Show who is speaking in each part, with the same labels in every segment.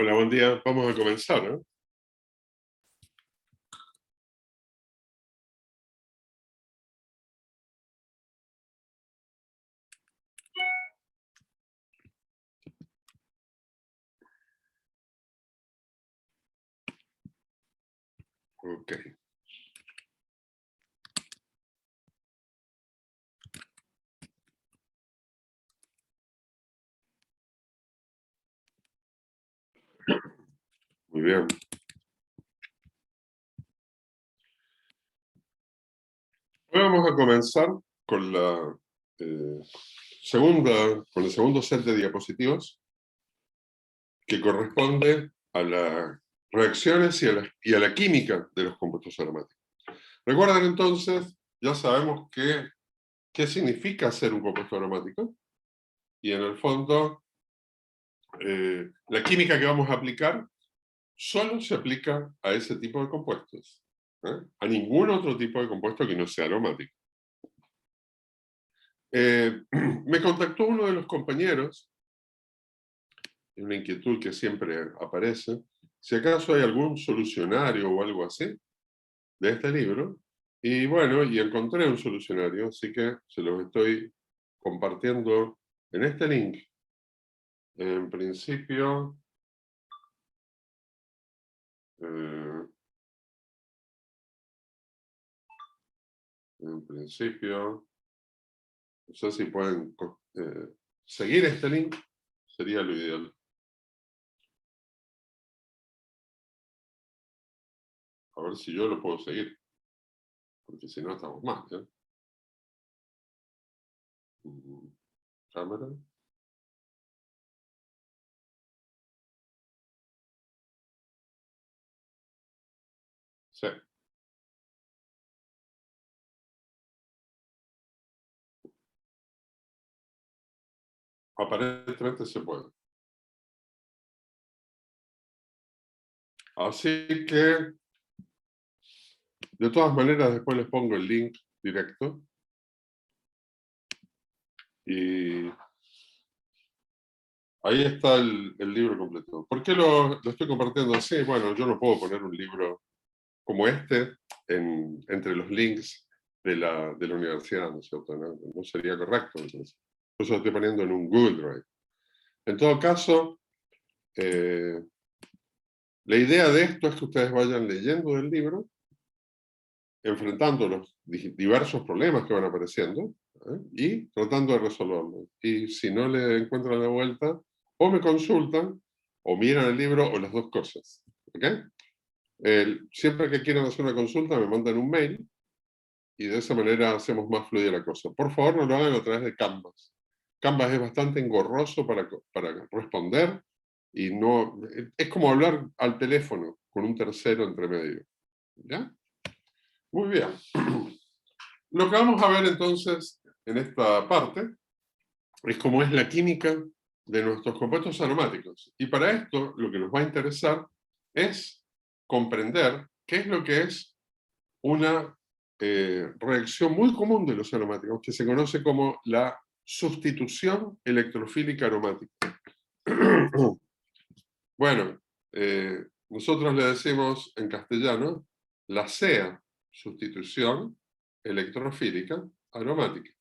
Speaker 1: Hola, buen día. Vamos a comenzar, ¿no? Ok. Muy bien. Hoy vamos a comenzar con la con el segundo set de diapositivas que corresponde a las reacciones y a la química de los compuestos aromáticos. Recuerden entonces, ya sabemos qué significa ser un compuesto aromático y en el fondo la química que vamos a aplicar solo se aplica a ese tipo de compuestos, ¿eh? A ningún otro tipo de compuesto que no sea aromático. Me contactó uno de los compañeros, una inquietud que siempre aparece, si acaso hay algún solucionario o algo así de este libro, y bueno, y encontré un solucionario, así que se los estoy compartiendo en este link. En principio, eh, no sé si pueden seguir este link, sería lo ideal. A ver si yo lo puedo seguir, porque si no estamos mal, ¿eh? Cámara. Sí. Aparentemente se puede. Así que, de todas maneras, después les pongo el link directo. Y ahí está el libro completo. ¿Por qué lo estoy compartiendo así? Bueno, yo no puedo poner un libro como este entre los links de la universidad, ¿no es cierto? No sería correcto. Entonces. Por eso lo estoy poniendo en un Google Drive. En todo caso, la idea de esto es que ustedes vayan leyendo el libro, enfrentando los diversos problemas que van apareciendo, ¿eh? Y tratando de resolverlos. Y si no le encuentran la vuelta, o me consultan, o miran el libro, o las dos cosas. ¿Okay? Siempre que quieran hacer una consulta, me mandan un mail, y de esa manera hacemos más fluida la cosa. Por favor, no lo hagan a través de Canvas. Canvas es bastante engorroso para responder, y no, es como hablar al teléfono con un tercero entre medio. ¿Ya? Muy bien. Lo que vamos a ver entonces en esta parte es cómo es la química de nuestros compuestos aromáticos. Y para esto lo que nos va a interesar es comprender qué es lo que es una reacción muy común de los aromáticos, que se conoce como la sustitución electrofílica aromática. Bueno, nosotros le decimos en castellano la SEA, sustitución electrofílica aromática.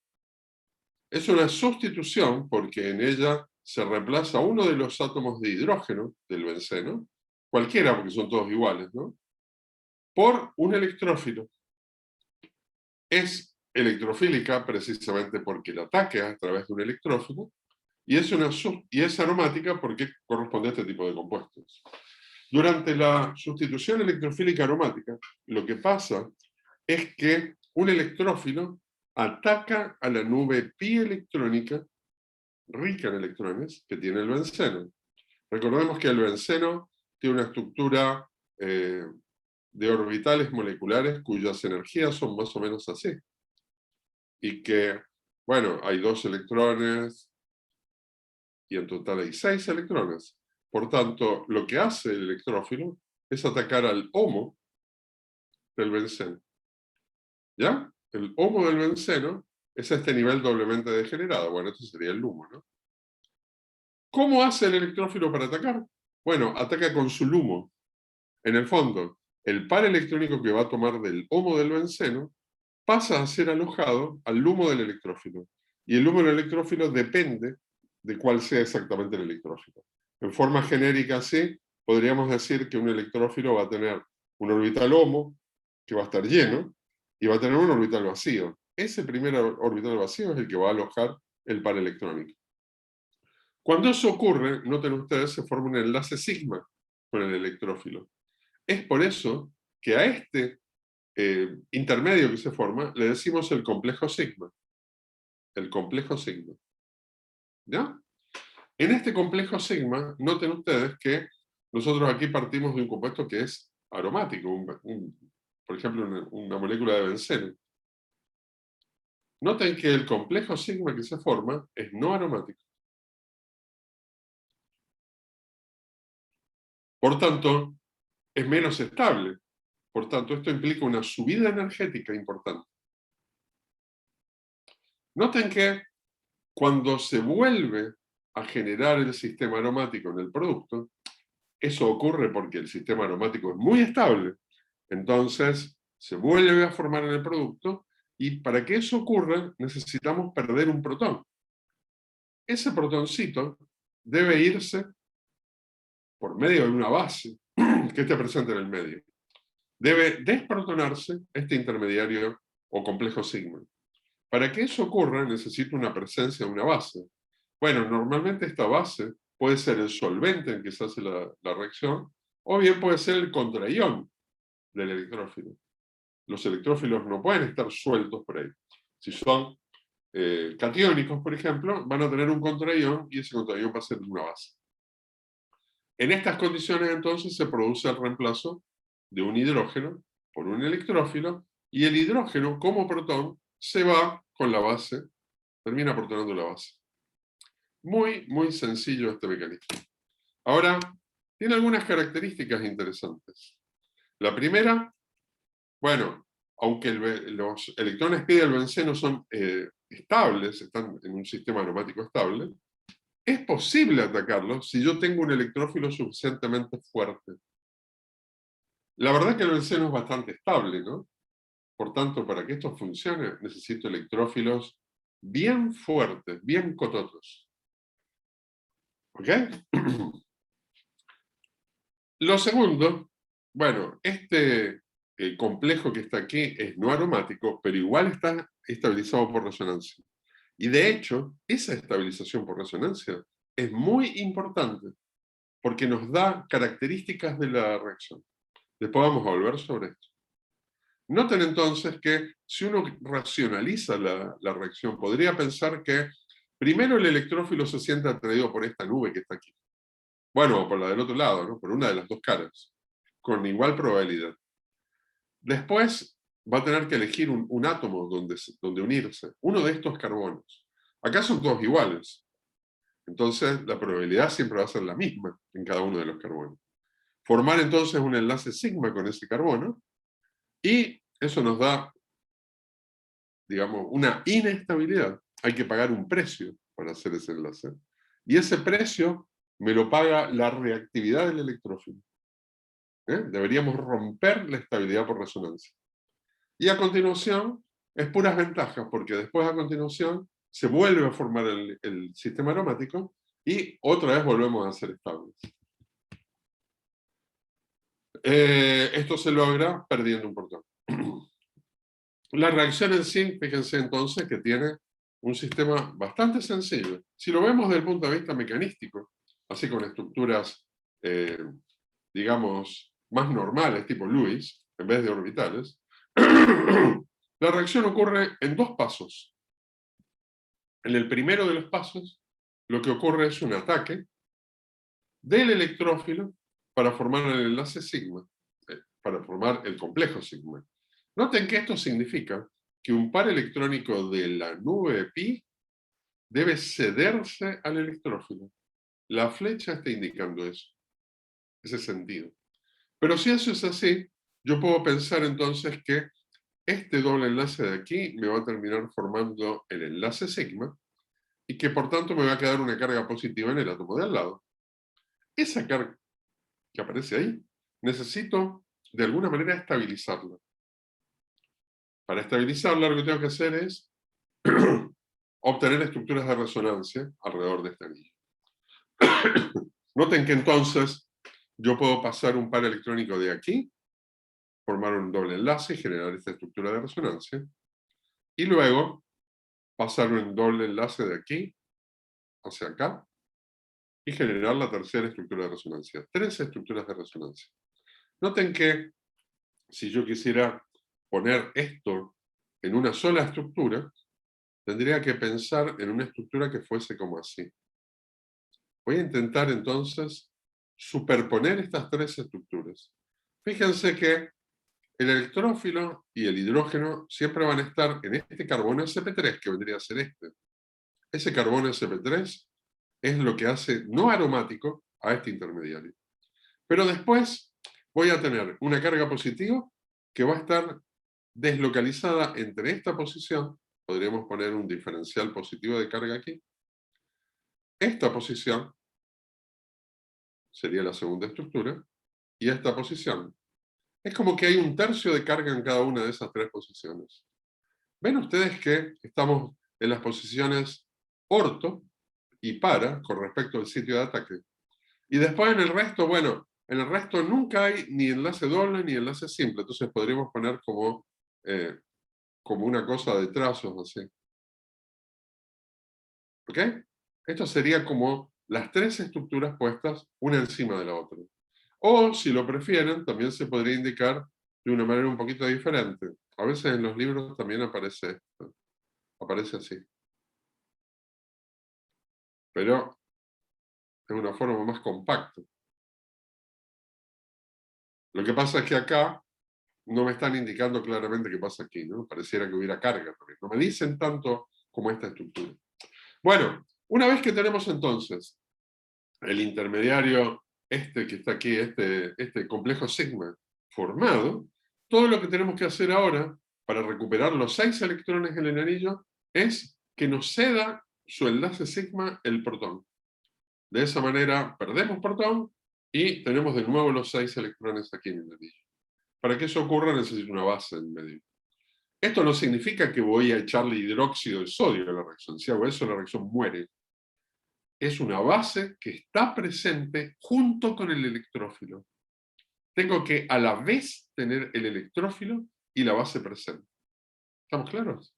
Speaker 1: Es una sustitución porque en ella se reemplaza uno de los átomos de hidrógeno del benceno, cualquiera porque son todos iguales, ¿no? Por un electrófilo. Es electrofílica precisamente porque el ataque a través de un electrófilo y es aromática porque corresponde a este tipo de compuestos. Durante la sustitución electrofílica aromática, lo que pasa es que un electrófilo ataca a la nube pi electrónica rica en electrones que tiene el benceno. Recordemos que el benceno tiene una estructura de orbitales moleculares cuyas energías son más o menos así. Y que, bueno, hay 2 electrones y en total hay 6 electrones. Por tanto, lo que hace el electrófilo es atacar al HOMO del benceno. ¿Ya? El HOMO del benceno es este nivel doblemente degenerado. Bueno, esto sería el LUMO, ¿no? ¿Cómo hace el electrófilo para atacar? Bueno, ataca con su LUMO. En el fondo, el par electrónico que va a tomar del HOMO del benceno pasa a ser alojado al LUMO del electrófilo. Y el LUMO del electrófilo depende de cuál sea exactamente el electrófilo. En forma genérica, sí, podríamos decir que un electrófilo va a tener un orbital HOMO, que va a estar lleno, y va a tener un orbital vacío. Ese primer orbital vacío es el que va a alojar el par electrónico. Cuando eso ocurre, noten ustedes, se forma un enlace sigma con el electrófilo. Es por eso que a este intermedio que se forma le decimos el complejo sigma. El complejo sigma. ¿Ya? En este complejo sigma, noten ustedes que nosotros aquí partimos de un compuesto que es aromático, por ejemplo, una molécula de benceno. Noten que el complejo sigma que se forma es no aromático. Por tanto, es menos estable. Por tanto, esto implica una subida energética importante. Noten que cuando se vuelve a generar el sistema aromático en el producto, eso ocurre porque el sistema aromático es muy estable. Entonces, se vuelve a formar en el producto y para que eso ocurra necesitamos perder un protón. Ese protoncito debe irse por medio de una base que esté presente en el medio. Debe desprotonarse este intermediario o complejo sigma. Para que eso ocurra necesito una presencia de una base. Bueno, normalmente esta base puede ser el solvente en que se hace la reacción, o bien puede ser el contraión del electrófilo. Los electrófilos no pueden estar sueltos por ahí. Si son catiónicos, por ejemplo, van a tener un contraión y ese contraión va a ser una base. En estas condiciones, entonces, se produce el reemplazo de un hidrógeno por un electrófilo y el hidrógeno, como protón, se va con la base, termina protonando la base. Muy, muy sencillo este mecanismo. Ahora, tiene algunas características interesantes. La primera, bueno, aunque los electrones pi del benceno son estables, están en un sistema aromático estable, es posible atacarlos si yo tengo un electrófilo suficientemente fuerte. La verdad es que el benceno es bastante estable, ¿no? Por tanto, para que esto funcione, necesito electrófilos bien fuertes, bien cototos. ¿Ok? Lo segundo, bueno, este complejo que está aquí es no aromático, pero igual está estabilizado por resonancia. Y de hecho, esa estabilización por resonancia es muy importante porque nos da características de la reacción. Después vamos a volver sobre esto. Noten entonces que si uno racionaliza la reacción, podría pensar que primero el electrófilo se siente atraído por esta nube que está aquí. Bueno, por la del otro lado, ¿no? Por una de las dos caras, con igual probabilidad. Después va a tener que elegir un átomo donde unirse, uno de estos carbonos. Acá son todos iguales. Entonces, la probabilidad siempre va a ser la misma en cada uno de los carbonos. Formar entonces un enlace sigma con ese carbono, y eso nos da, digamos, una inestabilidad. Hay que pagar un precio para hacer ese enlace. Y ese precio me lo paga la reactividad del electrófilo. Deberíamos romper la estabilidad por resonancia. Y a continuación, es puras ventajas, porque después a continuación se vuelve a formar el sistema aromático y otra vez volvemos a ser estables. Esto se logra perdiendo un protón. La reacción en sí, fíjense entonces que tiene un sistema bastante sencillo. Si lo vemos desde el punto de vista mecanístico, así con estructuras, digamos, más normales, tipo Lewis, en vez de orbitales, la reacción ocurre en dos pasos. En el primero de los pasos, lo que ocurre es un ataque del electrófilo para formar el enlace sigma, para formar el complejo sigma. Noten que esto significa que un par electrónico de la nube pi debe cederse al electrófilo. La flecha está indicando eso, ese sentido. Pero si eso es así, yo puedo pensar entonces que este doble enlace de aquí me va a terminar formando el enlace sigma, y que por tanto me va a quedar una carga positiva en el átomo de al lado. Esa carga que aparece ahí, necesito de alguna manera estabilizarla. Para estabilizarla, lo que tengo que hacer es obtener estructuras de resonancia alrededor de este anillo. Noten que entonces yo puedo pasar un par electrónico de aquí, formar un doble enlace y generar esta estructura de resonancia, y luego pasar un doble enlace de aquí hacia acá y generar la tercera estructura de resonancia. 3 estructuras de resonancia. Noten que si yo quisiera poner esto en una sola estructura, tendría que pensar en una estructura que fuese como así. Voy a intentar entonces superponer estas 3 estructuras. Fíjense que el electrófilo y el hidrógeno siempre van a estar en este carbono sp3, que vendría a ser este. Ese carbono sp3 es lo que hace no aromático a este intermediario. Pero después voy a tener una carga positiva que va a estar deslocalizada entre esta posición, podríamos poner un diferencial positivo de carga aquí, esta posición sería la segunda estructura, y esta posición. Es como que hay un tercio de carga en cada una de esas 3 posiciones. Ven ustedes que estamos en las posiciones orto y para con respecto al sitio de ataque. Y después en el resto, bueno, en el resto nunca hay ni enlace doble ni enlace simple, entonces podríamos poner como una cosa de trazos así. ¿Ok? Esto sería como las 3 estructuras puestas una encima de la otra. O, si lo prefieren, también se podría indicar de una manera un poquito diferente. A veces en los libros también aparece esto. Aparece así. Pero es una forma más compacta. Lo que pasa es que acá no me están indicando claramente qué pasa aquí, ¿no? Pareciera que hubiera carga también. No me dicen tanto como esta estructura. Bueno, una vez que tenemos entonces el intermediario que está aquí, este complejo sigma formado, todo lo que tenemos que hacer ahora para recuperar los 6 electrones en el anillo es que nos ceda su enlace sigma el protón. De esa manera perdemos protón y tenemos de nuevo los 6 electrones aquí en el anillo. Para que eso ocurra necesito una base en medio. Esto no significa que voy a echarle hidróxido de sodio a la reacción. Si hago eso, la reacción muere. Es una base que está presente junto con el electrófilo. Tengo que a la vez tener el electrófilo y la base presente. ¿Estamos claros?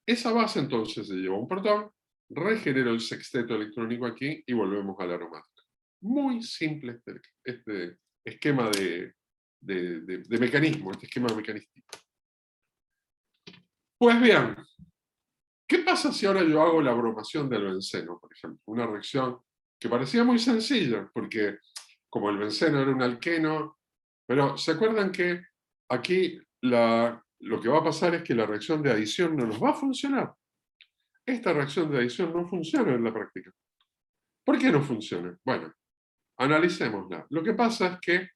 Speaker 1: Esa base entonces se lleva un protón, regenero el sexteto electrónico aquí y volvemos a la aromática. Muy simple este esquema de mecanismo, este esquema mecanístico. Pues bien, ¿qué pasa si ahora yo hago la bromación del benceno, por ejemplo? Una reacción que parecía muy sencilla, porque como el benceno era un alqueno, pero ¿se acuerdan que aquí lo que va a pasar es que la reacción de adición no nos va a funcionar? Esta reacción de adición no funciona en la práctica. ¿Por qué no funciona? Bueno, analicémosla. Lo que pasa es que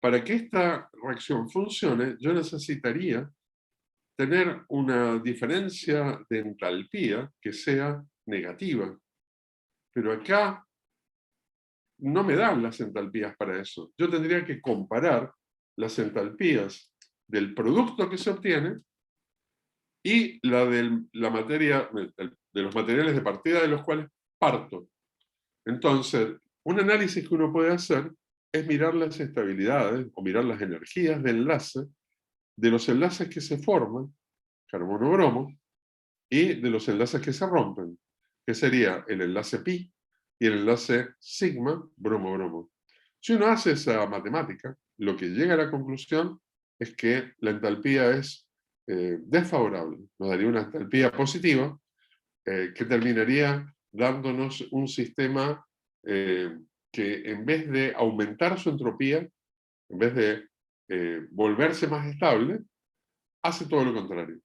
Speaker 1: para que esta reacción funcione, yo necesitaría tener una diferencia de entalpía que sea negativa. Pero acá no me dan las entalpías para eso. Yo tendría que comparar las entalpías del producto que se obtiene y la de la materia, de los materiales de partida de los cuales parto. Entonces, un análisis que uno puede hacer es mirar las estabilidades o mirar las energías de enlace de los enlaces que se forman, carbono-bromo, y de los enlaces que se rompen, que sería el enlace pi y el enlace sigma bromo-bromo. Si uno hace esa matemática, lo que llega a la conclusión es que la entalpía es desfavorable. Nos daría una entalpía positiva que terminaría dándonos un sistema que en vez de aumentar su entropía, en vez de volverse más estable, hace todo lo contrario.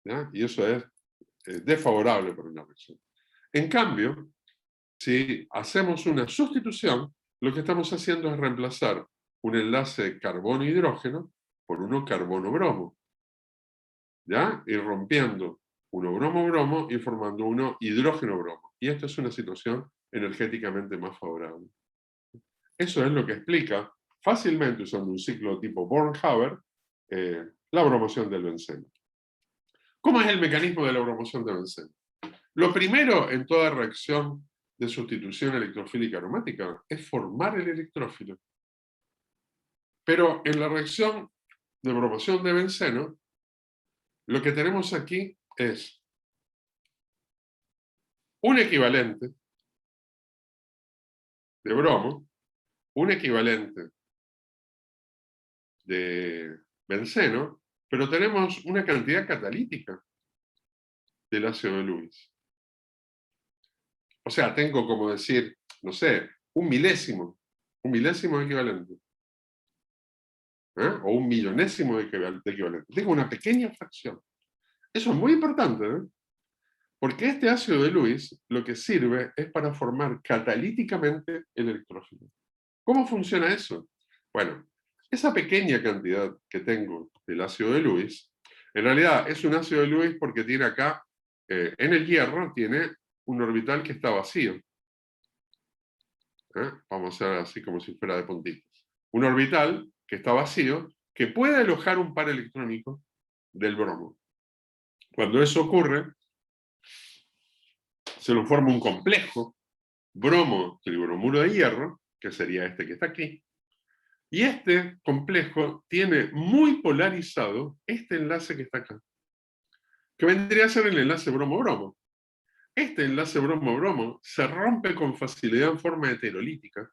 Speaker 1: ¿Ya? Y eso es desfavorable para una reacción. En cambio, si hacemos una sustitución, lo que estamos haciendo es reemplazar un enlace carbono-hidrógeno por uno carbono-bromo. ¿Ya? Y rompiendo uno bromo-bromo y formando uno hidrógeno-bromo. Y esta es una situación energéticamente más favorable. eso es lo que explica fácilmente, usando un ciclo tipo Born-Haber, la bromoción del benceno. ¿Cómo es el mecanismo de la bromoción de benceno? Lo primero en toda reacción de sustitución electrofílica aromática es formar el electrófilo. Pero en la reacción de bromoción de benceno, lo que tenemos aquí es un equivalente de bromo, un equivalente de benceno, pero tenemos una cantidad catalítica del ácido de Lewis. O sea, tengo como decir, no sé, un milésimo equivalente. O un millonésimo de equivalente. Tengo una pequeña fracción. Eso es muy importante, porque este ácido de Lewis lo que sirve es para formar catalíticamente el electrófilo. ¿Cómo funciona eso? Bueno, esa pequeña cantidad que tengo del ácido de Lewis, en realidad es un ácido de Lewis porque tiene acá, en el hierro, tiene un orbital que está vacío. Vamos a hacer así como si fuera de puntitos. Un orbital que está vacío, que puede alojar un par electrónico del bromo. Cuando eso ocurre, se nos forma un complejo bromo-tribromuro de hierro, que sería este que está aquí, y este complejo tiene muy polarizado este enlace que está acá, que vendría a ser el enlace bromo-bromo. Este enlace bromo-bromo se rompe con facilidad en forma heterolítica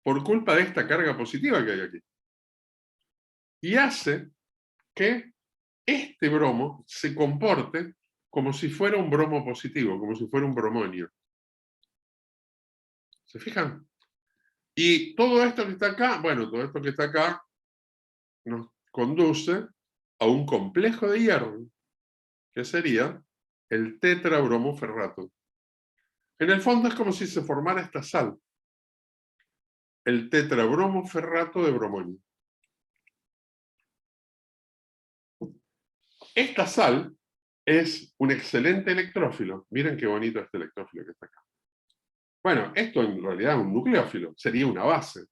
Speaker 1: por culpa de esta carga positiva que hay aquí. Y hace que este bromo se comporte como si fuera un bromo positivo, como si fuera un bromonio. ¿Se fijan? Y todo esto que está acá, bueno, todo esto que está acá nos conduce a un complejo de hierro, que sería el tetrabromoferrato. En el fondo es como si se formara esta sal, el tetrabromoferrato de bromonio. Esta sal es un excelente electrófilo. Miren qué bonito este electrófilo que está acá. Bueno, esto en realidad es un nucleófilo, sería una base.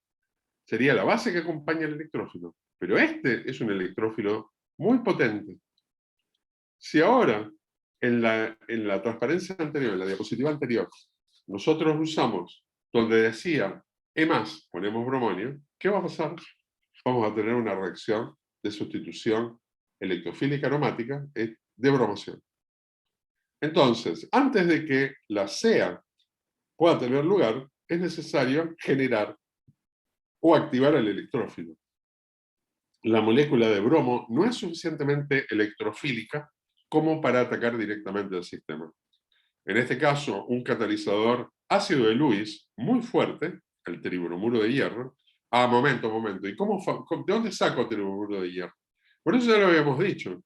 Speaker 1: Sería la base que acompaña el electrófilo. Pero este es un electrófilo muy potente. Si ahora, en la transparencia anterior, en la diapositiva anterior, nosotros usamos donde decía E+, ponemos bromonio, ¿qué va a pasar? Vamos a tener una reacción de sustitución electrofílica aromática de bromoción. Entonces, antes de que la SEA pueda tener lugar, es necesario generar o activar el electrófilo. La molécula de bromo no es suficientemente electrofílica como para atacar directamente al sistema. En este caso, un catalizador ácido de Lewis muy fuerte, el tribromuro de hierro. Momento. ¿Y de dónde saco tribromuro de hierro? Por eso ya lo habíamos dicho.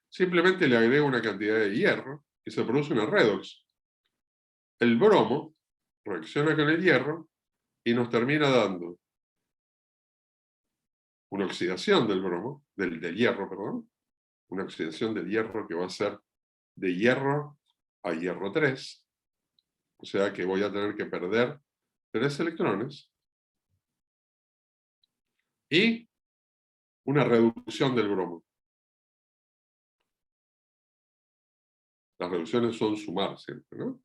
Speaker 1: Simplemente le agrego una cantidad de hierro y se produce una redox. El bromo reacciona con el hierro y nos termina dando una oxidación del bromo, del hierro, perdón, una oxidación del hierro que va a ser de hierro a hierro 3, o sea que voy a tener que perder 3 electrones, y una reducción del bromo. Las reducciones son sumar siempre, ¿no?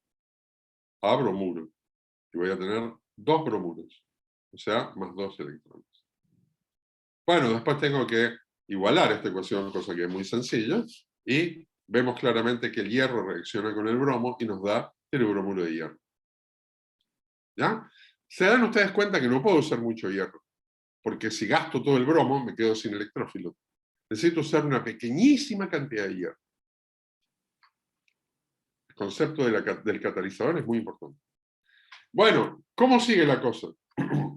Speaker 1: A bromuro. Y voy a tener 2 bromuros, o sea, más 2 electrones. Bueno, después tengo que igualar esta ecuación, cosa que es muy sencilla, y vemos claramente que el hierro reacciona con el bromo y nos da el bromuro de hierro. ¿Ya? Se dan ustedes cuenta que no puedo usar mucho hierro, porque si gasto todo el bromo me quedo sin electrófilo. Necesito usar una pequeñísima cantidad de hierro. El concepto del catalizador es muy importante. Bueno, ¿cómo sigue la cosa?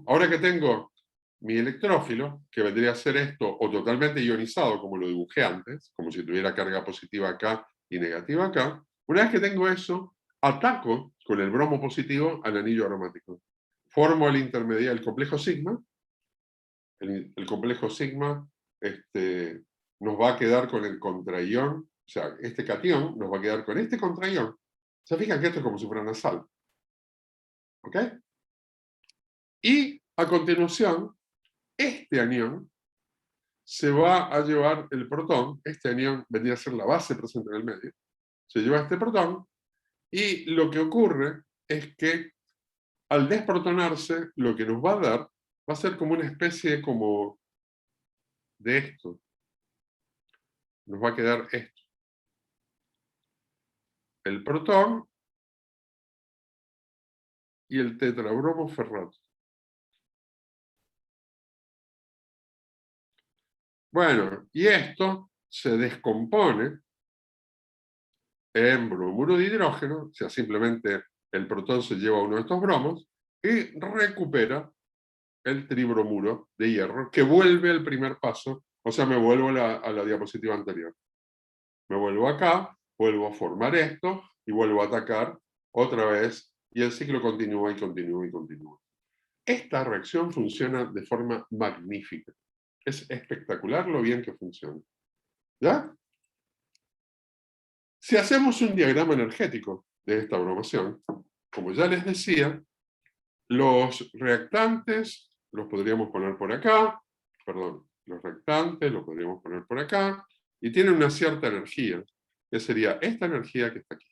Speaker 1: Ahora que tengo mi electrófilo, que vendría a ser esto, o totalmente ionizado, como lo dibujé antes, como si tuviera carga positiva acá y negativa acá, una vez que tengo eso, ataco con el bromo positivo al anillo aromático. Formo el intermediario, el complejo sigma. El complejo sigma nos va a quedar con el contraión, o sea, este catión nos va a quedar con este contraión. ¿Se fijan que esto es como si fuera una sal? ¿Ok? Y A continuación, este anión se va a llevar el protón, este anión vendría a ser la base presente en el medio, se lleva este protón, y lo que ocurre es que al desprotonarse, lo que nos va a dar va a ser como una especie como de esto. Nos va a quedar esto. El protón y el tetrabromoferrato. Bueno, y esto se descompone en bromuro de hidrógeno, o sea, simplemente el protón se lleva uno de estos bromos y recupera el tribromuro de hierro, que vuelve al primer paso, o sea, me vuelvo a la diapositiva anterior. Me vuelvo acá, vuelvo a formar esto y vuelvo a atacar otra vez, y el ciclo continúa y continúa y continúa. Esta reacción funciona de forma magnífica. Es espectacular lo bien que funciona. ¿Ya? Si hacemos un diagrama energético de esta bromación, como ya les decía, los reactantes los podríamos poner por acá, perdón, los reactantes los podríamos poner por acá, y tienen una cierta energía, que sería esta energía que está aquí.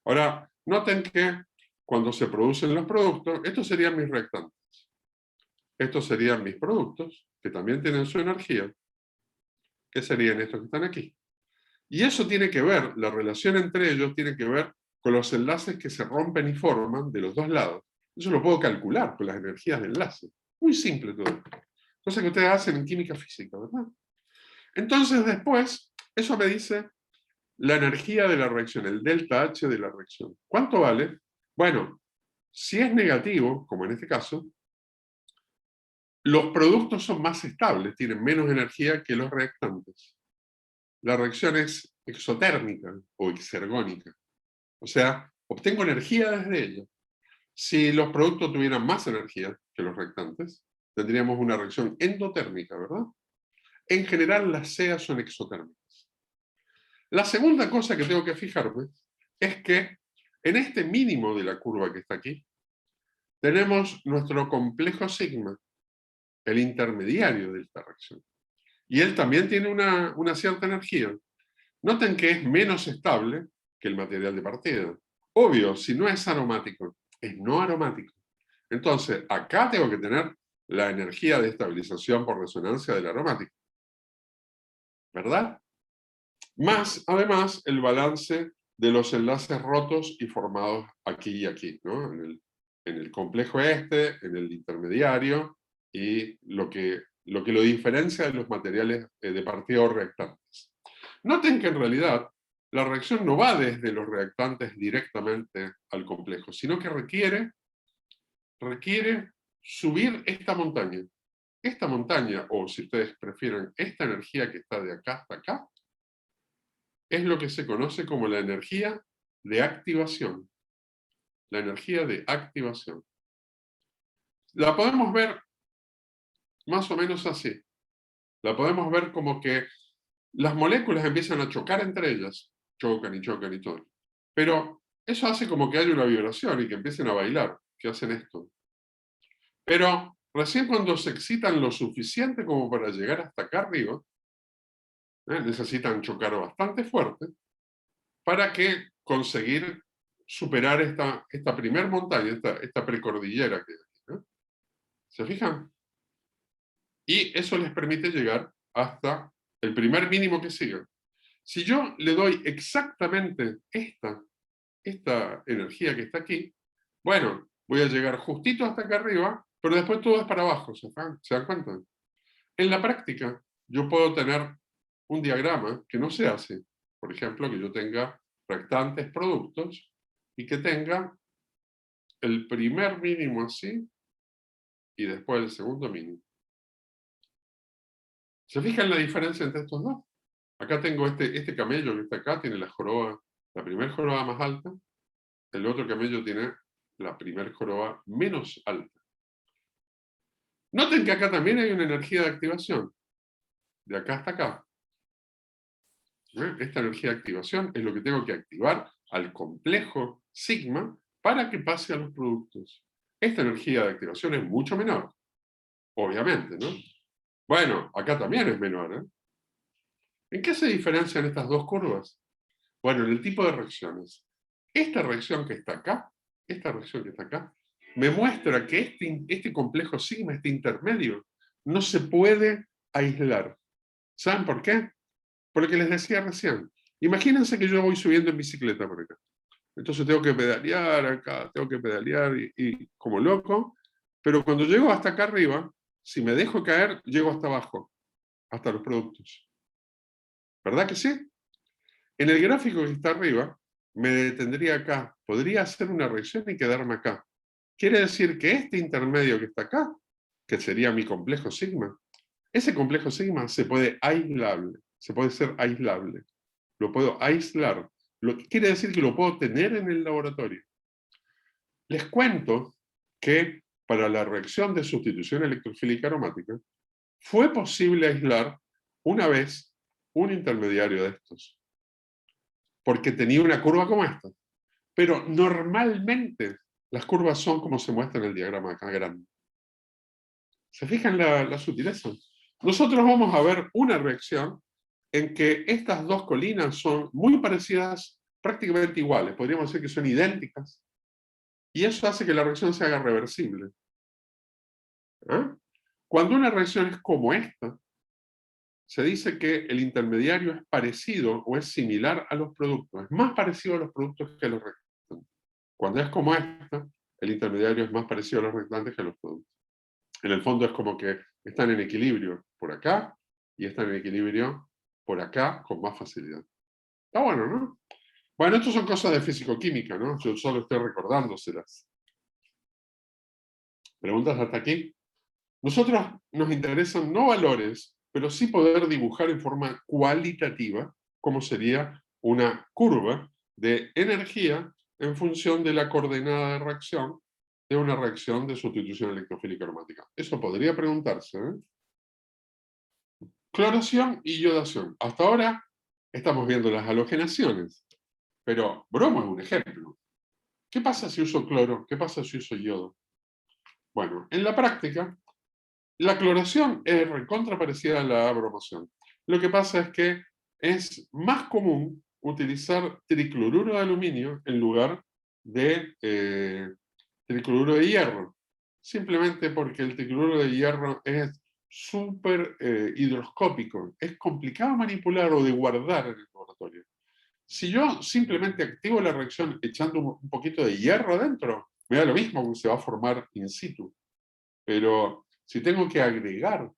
Speaker 1: Ahora, noten que cuando se producen los productos, estos serían mis reactantes. Estos serían mis productos, que también tienen su energía, que serían estos que están aquí. Y eso tiene que ver, la relación entre ellos tiene que ver con los enlaces que se rompen y forman de los dos lados. Eso lo puedo calcular con las energías de enlace. Muy simple todo. Cosa que ustedes hacen en química física, ¿verdad? Entonces después, eso me dice la energía de la reacción, el delta H de la reacción. ¿Cuánto vale? Bueno, si es negativo, como en este caso, los productos son más estables, tienen menos energía que los reactantes. La reacción es exotérmica o exergónica. O sea, obtengo energía desde ella. Si los productos tuvieran más energía que los reactantes, tendríamos una reacción endotérmica, ¿verdad? En general, las CEA son exotérmicas. La segunda cosa que tengo que fijarme es que en este mínimo de la curva que está aquí, tenemos nuestro complejo sigma, el intermediario de esta reacción. Y él también tiene una cierta energía. Noten que es menos estable que el material de partida. Obvio, si no es aromático, es no aromático. Entonces, acá tengo que tener la energía de estabilización por resonancia del aromático. ¿Verdad? Más, además, el balance de los enlaces rotos y formados aquí y aquí, ¿no? En el complejo este, en el intermediario, y lo diferencia de los materiales de partida o reactantes. Noten que en realidad la reacción no va desde los reactantes directamente al complejo, sino que requiere subir esta montaña. Esta montaña, o si ustedes prefieren, esta energía que está de acá hasta acá, es lo que se conoce como la energía de activación. La energía de activación. La podemos ver más o menos así. La podemos ver como que las moléculas empiezan a chocar entre ellas. Chocan y chocan y todo. Pero eso hace como que haya una vibración y que empiecen a bailar, que hacen esto. Pero recién cuando se excitan lo suficiente como para llegar hasta acá arriba, necesitan chocar bastante fuerte para que conseguir superar esta primer montaña, esta precordillera que hay, ¿no? ¿Se fijan? Y eso les permite llegar hasta el primer mínimo que sigue. Si yo le doy exactamente esta energía que está aquí, bueno, voy a llegar justito hasta acá arriba, pero después todo es para abajo, ¿se dan cuenta? En la práctica, yo puedo tener un diagrama que no se hace. Por ejemplo, que yo tenga reactantes, productos, y que tenga el primer mínimo así, y después el segundo mínimo. ¿Se fijan la diferencia entre estos dos? Acá tengo este camello que está acá, tiene la primera joroba más alta, el otro camello tiene la primera joroba menos alta. Noten que acá también hay una energía de activación, de acá hasta acá. Esta energía de activación es lo que tengo que activar al complejo sigma para que pase a los productos. esta energía de activación es mucho menor, obviamente, ¿no? Bueno, acá también es menor, ¿eh? ¿En qué se diferencian estas dos curvas? Bueno, en el tipo de reacciones. Esta reacción que está acá, esta reacción que está acá, me muestra que este complejo sigma, este intermedio, no se puede aislar. ¿Saben por qué? Por lo que les decía recién. Imagínense que yo voy subiendo en bicicleta por acá. Entonces tengo que pedalear acá, tengo que pedalear y como loco, pero cuando llego hasta acá arriba, si me dejo caer, llego hasta abajo, hasta los productos. ¿Verdad que sí? En el gráfico que está arriba, me detendría acá. Podría hacer una reacción y quedarme acá. Quiere decir que este intermedio que está acá, que sería mi complejo sigma, ese complejo sigma se puede aislable, se puede ser aislable. Lo puedo aislar. Lo que quiere decir que lo puedo tener en el laboratorio. Les cuento que para la reacción de sustitución electrofílica aromática fue posible aislar una vez un intermediario de estos, porque tenía una curva como esta. Pero normalmente las curvas son como se muestra en el diagrama acá grande. ¿Se fijan la sutileza? Nosotros vamos a ver una reacción en que estas dos colinas son muy parecidas, prácticamente iguales, podríamos decir que son idénticas, y eso hace que la reacción se haga reversible. ¿Eh? Cuando una reacción es como esta, se dice que el intermediario es parecido o es similar a los productos, es más parecido a los productos que a los reactantes. Cuando es como esta, el intermediario es más parecido a los reactantes que a los productos. En el fondo es como que están en equilibrio por acá y están en equilibrio por acá con más facilidad. Está bueno, ¿no? Bueno, esto son cosas de físico-química, ¿no? Yo solo estoy recordándoselas. ¿Preguntas hasta aquí? Nosotros nos interesan no valores, pero sí poder dibujar en forma cualitativa cómo sería una curva de energía en función de la coordenada de reacción de una reacción de sustitución electrofílica aromática. Eso podría preguntarse, ¿eh? Cloración y iodación. Hasta ahora estamos viendo las halogenaciones, pero bromo es un ejemplo. ¿Qué pasa si uso cloro? ¿Qué pasa si uso yodo? Bueno, en la práctica, la cloración es recontra parecida a la bromación. Lo que pasa es que es más común utilizar tricloruro de aluminio en lugar de tricloruro de hierro. Simplemente porque el tricloruro de hierro es súper hidroscópico. Es complicado manipular o de guardar en el laboratorio. Si yo simplemente activo la reacción echando un poquito de hierro adentro, me da lo mismo que se va a formar in situ. Pero si tengo que agregar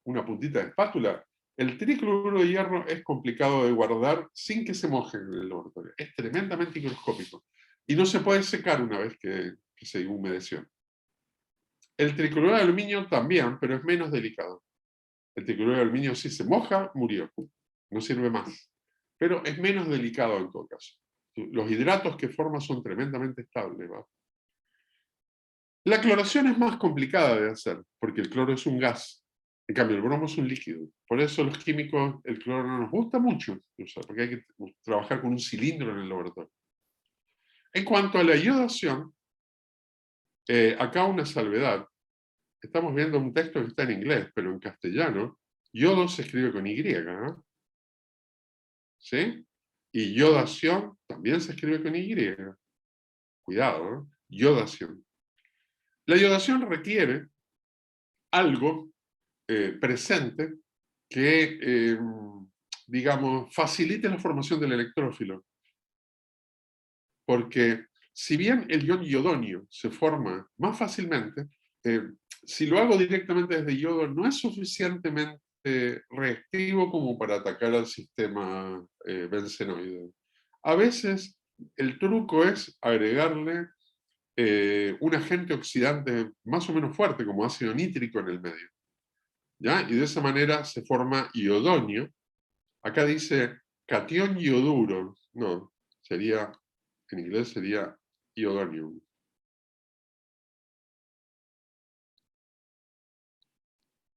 Speaker 1: una puntita de espátula, el tricloruro de hierro es complicado de guardar sin que se moje en el laboratorio. Es tremendamente higroscópico. Y no se puede secar una vez que se humedeció. El tricloruro de aluminio también, pero es menos delicado. El tricloruro de aluminio si se moja, murió. No sirve más. Pero es menos delicado en todo caso. Los hidratos que forma son tremendamente estables, ¿va? La cloración es más complicada de hacer, porque el cloro es un gas. En cambio, el bromo es un líquido. Por eso los químicos, el cloro no nos gusta mucho usar, porque hay que trabajar con un cilindro en el laboratorio. En cuanto a la iodación, acá una salvedad. Estamos viendo un texto que está en inglés, pero en castellano, yodo se escribe con Y, ¿no? ¿Sí? Y yodación también se escribe con Y. Cuidado, ¿no? Yodación. La yodación requiere algo presente que, digamos, facilite la formación del electrófilo. Porque si bien el ion iodonio se forma más fácilmente, si lo hago directamente desde yodo no es suficientemente reactivo como para atacar al sistema bencenoide. A veces el truco es agregarle un agente oxidante más o menos fuerte, como ácido nítrico en el medio. ¿Ya? Y de esa manera se forma iodonio. Acá dice catión ioduro. No, sería, en inglés sería iodonium.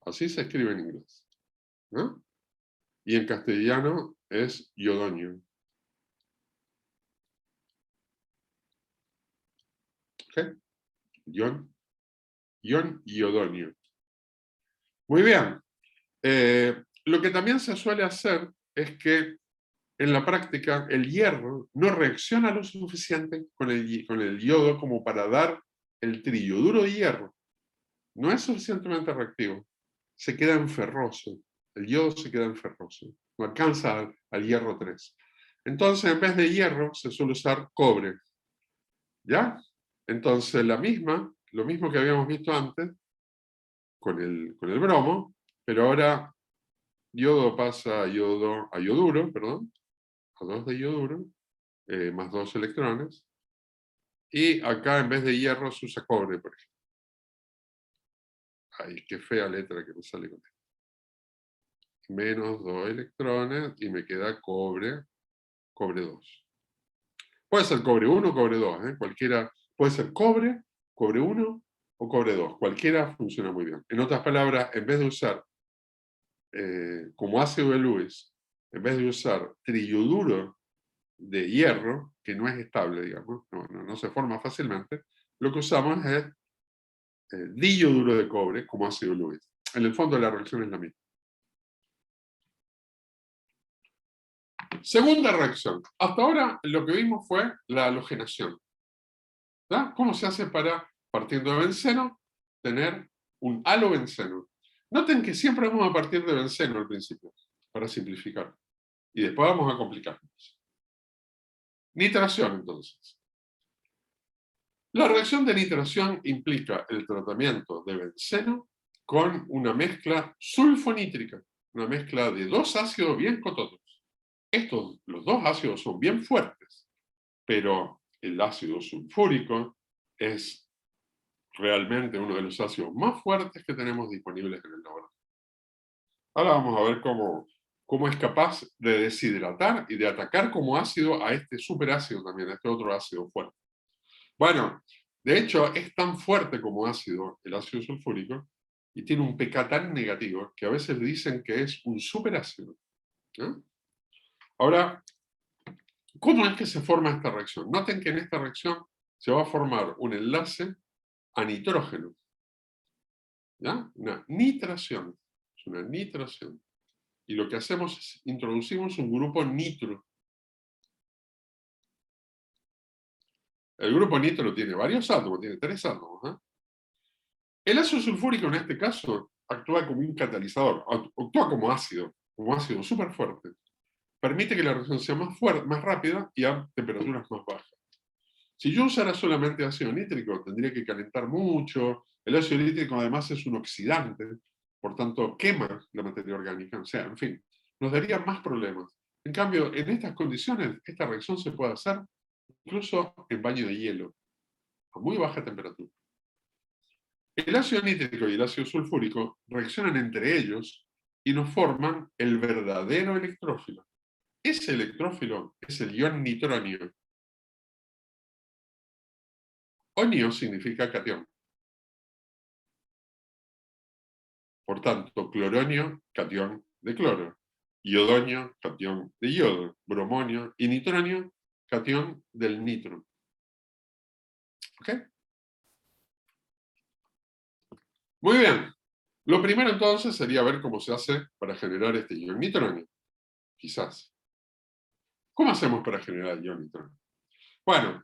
Speaker 1: Así se escribe en inglés, ¿no? Y en castellano es iodonium. ¿Ok? Ion ion iodonio. Muy bien. Lo que también se suele hacer es que en la práctica el hierro no reacciona lo suficiente con el yodo como para dar el triyoduro de hierro. No es suficientemente reactivo. Se queda enferroso. El yodo se queda enferroso. No alcanza al hierro 3. Entonces, en vez de hierro, se suele usar cobre. ¿Ya? Entonces, lo mismo que habíamos visto antes, con el bromo, pero ahora yodo pasa a yoduro, perdón, a 2 de yoduro, más 2 electrones, y acá en vez de hierro se usa cobre, por ejemplo. Ay, qué fea letra que me sale con esto. Menos 2 electrones, y me queda cobre 2. Puede ser cobre 1 o cobre 2, cualquiera, puede ser cobre 1 o cobre 2, cualquiera funciona muy bien. En otras palabras, en vez de usar como ácido de Lewis, en vez de usar triyoduro de hierro, que no es estable, digamos, no se forma fácilmente, lo que usamos es diyoduro de cobre como ácido de Lewis. En el fondo la reacción es la misma. Segunda reacción. Hasta ahora lo que vimos fue la halogenación. ¿Ya? ¿Cómo se hace para, partiendo de benceno, tener un halobenceno? Noten que siempre vamos a partir de benceno al principio, para simplificar. Y después vamos a complicarnos. Nitración, entonces. La reacción de nitración implica el tratamiento de benceno con una mezcla sulfonítrica, una mezcla de 2 ácidos bien cototos. Los 2 ácidos son bien fuertes, pero el ácido sulfúrico es realmente uno de los ácidos más fuertes que tenemos disponibles en el laboratorio. Ahora vamos a ver cómo es capaz de deshidratar y de atacar como ácido a este superácido también, a este otro ácido fuerte. Bueno, de hecho es tan fuerte como ácido, el ácido sulfúrico, y tiene un pK tan negativo que a veces le dicen que es un superácido. Ahora, ¿cómo es que se forma esta reacción? Noten que en esta reacción se va a formar un enlace a nitrógeno. ¿Ya? Una nitración. Es una nitración. Y lo que hacemos es introducimos un grupo nitro. El grupo nitro tiene varios átomos, tiene 3 átomos. El ácido sulfúrico en este caso actúa como un catalizador, actúa como ácido súper fuerte. Permite que la reacción sea más fuerte, más rápida y a temperaturas más bajas. Si yo usara solamente ácido nítrico, tendría que calentar mucho. El ácido nítrico además es un oxidante, por tanto quema la materia orgánica. O sea, en fin, nos daría más problemas. En cambio, en estas condiciones, esta reacción se puede hacer incluso en baño de hielo, a muy baja temperatura. El ácido nítrico y el ácido sulfúrico reaccionan entre ellos y nos forman el verdadero electrófilo. Ese electrófilo es el ion nitronio. Onio significa catión. Por tanto, cloronio, catión de cloro. Iodonio, catión de yodo. Bromonio y nitronio, catión del nitro. ¿Ok? Muy bien. Lo primero entonces sería ver cómo se hace para generar este ion nitronio. Quizás. ¿Cómo hacemos para generar ion nitronio? Bueno,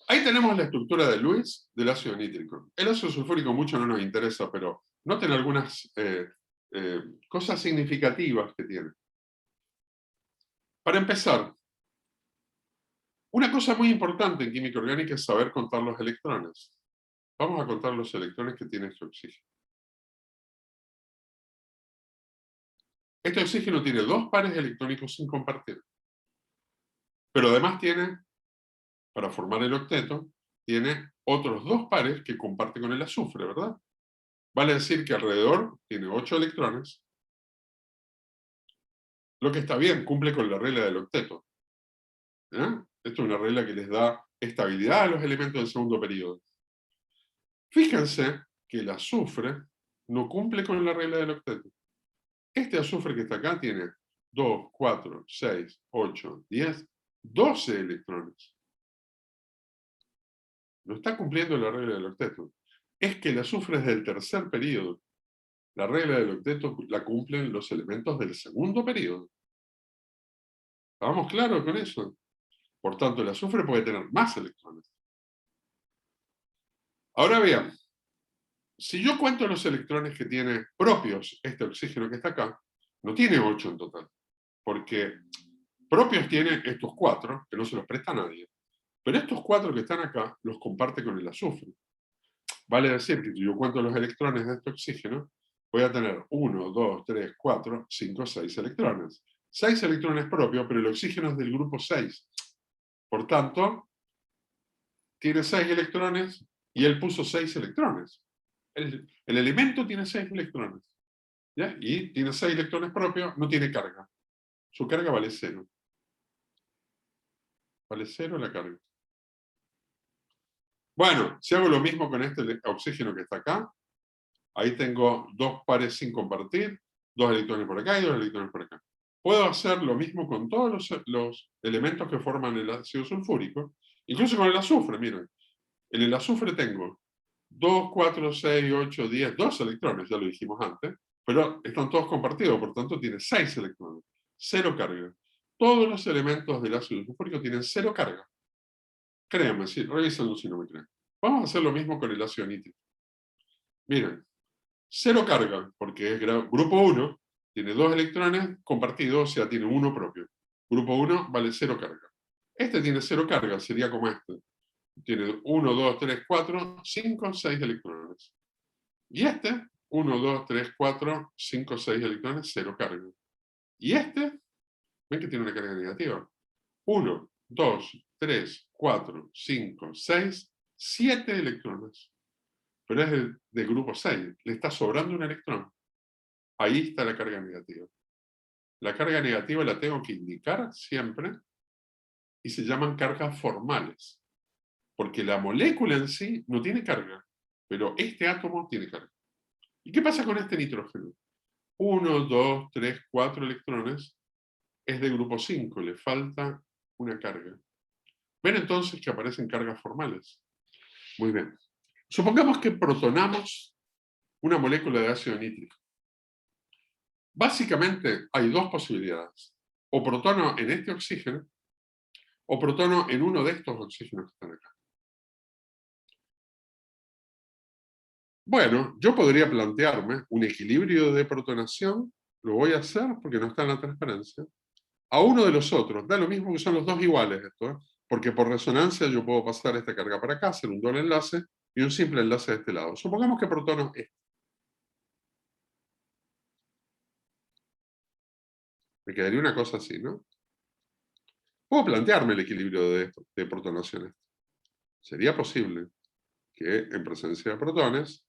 Speaker 1: ahí tenemos la estructura de Lewis del ácido nítrico. El ácido sulfúrico mucho no nos interesa, pero noten algunas cosas significativas que tiene. Para empezar, una cosa muy importante en química orgánica es saber contar los electrones. Vamos a contar los electrones que tiene este oxígeno. Este oxígeno tiene 2 pares electrónicos sin compartir. Pero además tiene, para formar el octeto, tiene otros 2 pares que comparte con el azufre, ¿verdad? Vale decir que alrededor tiene 8 electrones, lo que está bien, cumple con la regla del octeto. Esto es una regla que les da estabilidad a los elementos del segundo periodo. Fíjense que el azufre no cumple con la regla del octeto. Este azufre que está acá tiene 2, 4, 6, 8, 10, 12 electrones. No está cumpliendo la regla del octeto. es que el azufre es del tercer período. La regla del octeto la cumplen los elementos del segundo período. ¿Estamos claros con eso? Por tanto, el azufre puede tener más electrones. Ahora bien, si yo cuento los electrones que tiene propios este oxígeno que está acá, no tiene 8 en total, porque propios tiene estos 4, que no se los presta a nadie, pero estos 4 que están acá los comparte con el azufre. Vale decir que si yo cuento los electrones de este oxígeno, voy a tener 1, 2, 3, 4, 5, 6 electrones. 6 electrones propios, pero el oxígeno es del grupo 6. Por tanto, tiene 6 electrones y él puso 6 electrones. El elemento tiene 6 electrones. ¿Ya? Y tiene 6 electrones propios, no tiene carga. Su carga vale 0. Vale 0 la carga. Bueno, si hago lo mismo con este oxígeno que está acá, ahí tengo 2 pares sin compartir, 2 electrones por acá y 2 electrones por acá. Puedo hacer lo mismo con todos los elementos que forman el ácido sulfúrico, incluso con el azufre, miren. En el azufre tengo 2, 4, 6, 8, 10, 2 electrones, ya lo dijimos antes, pero están todos compartidos, por tanto tiene 6 electrones, 0 carga. Todos los elementos del ácido sulfúrico tienen 0 carga. Créanme, sí, revísenlo si no me creen. Vamos a hacer lo mismo con el ácido nítrico. Miren, 0 carga, porque es grupo 1, tiene 2 electrones compartidos, o sea, tiene 1 propio. Grupo 1 vale 0 carga. Este tiene 0 carga, sería como este. Tiene 1, 2, 3, 4, 5, 6 electrones. Y este, 1, 2, 3, 4, 5, 6 electrones, 0 carga. Y este, ven que tiene una carga negativa. 1, 2, 3, 4, 5, 6, 7 electrones. Pero es de grupo 6, le está sobrando un electrón. Ahí está la carga negativa. La carga negativa la tengo que indicar siempre y se llaman cargas formales. Porque la molécula en sí no tiene carga, pero este átomo tiene carga. ¿Y qué pasa con este nitrógeno? 1, 2, 3, 4 electrones, es de grupo 5, le falta una carga. ¿Ven entonces que aparecen cargas formales? Muy bien. Supongamos que protonamos una molécula de ácido nítrico. Básicamente hay dos posibilidades. O protono en este oxígeno, o protono en uno de estos oxígenos que están acá. Bueno, yo podría plantearme un equilibrio de protonación, lo voy a hacer porque no está en la transparencia, a uno de los otros. Da lo mismo que son los dos iguales esto, ¿eh? Porque por resonancia yo puedo pasar esta carga para acá, hacer un doble enlace y un simple enlace de este lado. Supongamos que protono este. Me quedaría una cosa así, ¿no? Puedo plantearme el equilibrio de protonaciones. Sería posible que en presencia de protones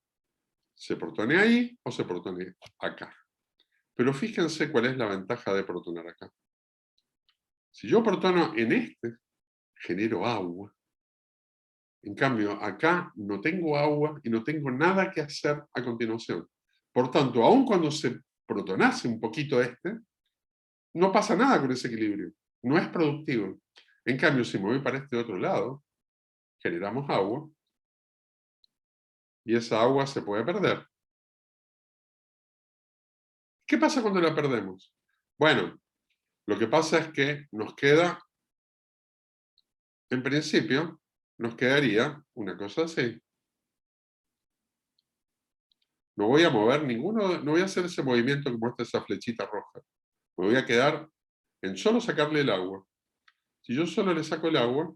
Speaker 1: se protone ahí o se protone acá. Pero fíjense cuál es la ventaja de protonar acá. Si yo protono en este, genero agua. En cambio, acá no tengo agua y no tengo nada que hacer a continuación. Por tanto, aun cuando se protonase un poquito este, no pasa nada con ese equilibrio. No es productivo. En cambio, si me voy para este otro lado, generamos agua y esa agua se puede perder. ¿Qué pasa cuando la perdemos? Bueno, lo que pasa es que nos queda, en principio, nos quedaría una cosa así. No voy a mover ninguno, no voy a hacer ese movimiento que muestra esa flechita roja. Me voy a quedar en solo sacarle el agua. Si yo solo le saco el agua,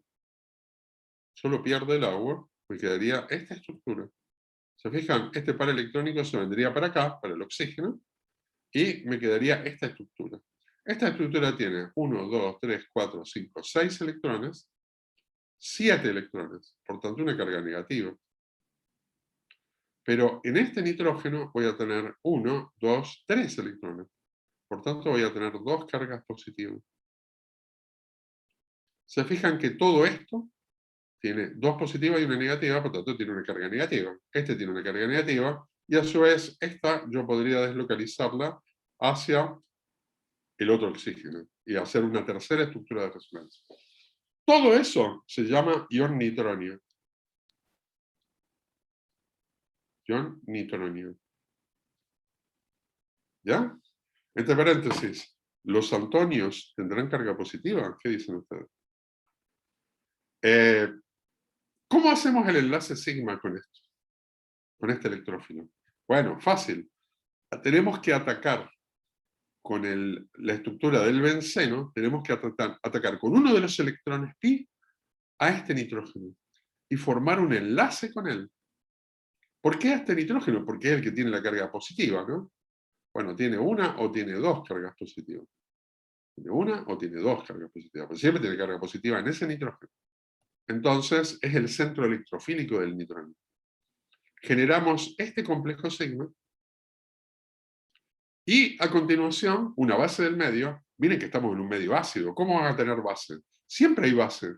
Speaker 1: solo pierdo el agua, me quedaría esta estructura. ¿Se fijan? Este par electrónico se vendría para acá, para el oxígeno, y me quedaría esta estructura. Esta estructura tiene 1, 2, 3, 4, 5, 6 electrones, 7 electrones, por tanto una carga negativa. Pero en este nitrógeno voy a tener 1, 2, 3 electrones. Por tanto voy a tener 2 cargas positivas. Se fijan que todo esto tiene 2 positivas y una negativa, por tanto tiene una carga negativa. Este tiene una carga negativa, y a su vez esta yo podría deslocalizarla hacia el otro oxígeno y hacer una tercera estructura de resonancia. Todo eso se llama ion nitronio. ion nitronio. ¿Ya? Entre paréntesis, ¿los antonios tendrán carga positiva? ¿Qué dicen ustedes? ¿Cómo hacemos el enlace sigma con esto? Con este electrófilo. Bueno, fácil. Tenemos que atacar con la estructura del benceno, tenemos que atacar con uno de los electrones pi a este nitrógeno y formar un enlace con él. ¿Por qué a este nitrógeno? Porque es el que tiene la carga positiva, ¿no? Bueno, tiene una o tiene dos cargas positivas. Tiene una o tiene dos cargas positivas, pero siempre tiene carga positiva en ese nitrógeno. Entonces, es el centro electrofílico del nitrógeno. Generamos este complejo sigma y a continuación, una base del medio. Miren que estamos en un medio ácido. ¿Cómo van a tener base? Siempre hay base.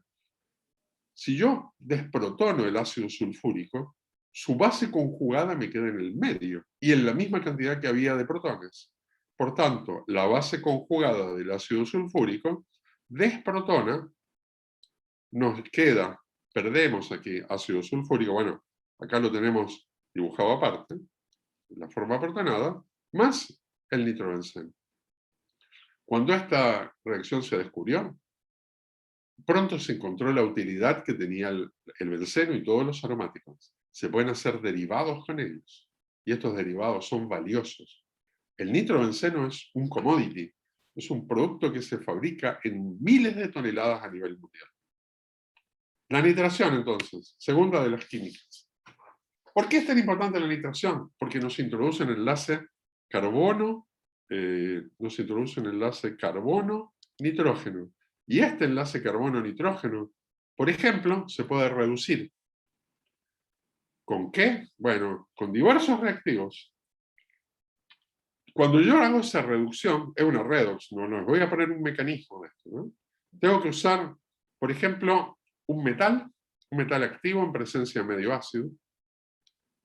Speaker 1: Si yo desprotono el ácido sulfúrico, su base conjugada me queda en el medio y en la misma cantidad que había de protones. Por tanto, la base conjugada del ácido sulfúrico desprotona, nos queda, perdemos aquí ácido sulfúrico, bueno, acá lo tenemos dibujado aparte, la forma protonada, más el nitrobenceno. Cuando esta reacción se descubrió, pronto se encontró la utilidad que tenía el benceno y todos los aromáticos. Se pueden hacer derivados con ellos, y estos derivados son valiosos. El nitrobenceno es un commodity, es un producto que se fabrica en miles de toneladas a nivel mundial. La nitración, entonces, segunda de las químicas. ¿Por qué es tan importante la nitración? Porque nos introduce un enlace carbono, nitrógeno. Y este enlace carbono-nitrógeno, por ejemplo, se puede reducir. ¿Con qué? Bueno, con diversos reactivos. Cuando yo hago esa reducción, es una redox, no voy a poner un mecanismo de esto, ¿no? Tengo que usar, por ejemplo, un metal activo en presencia de medio ácido,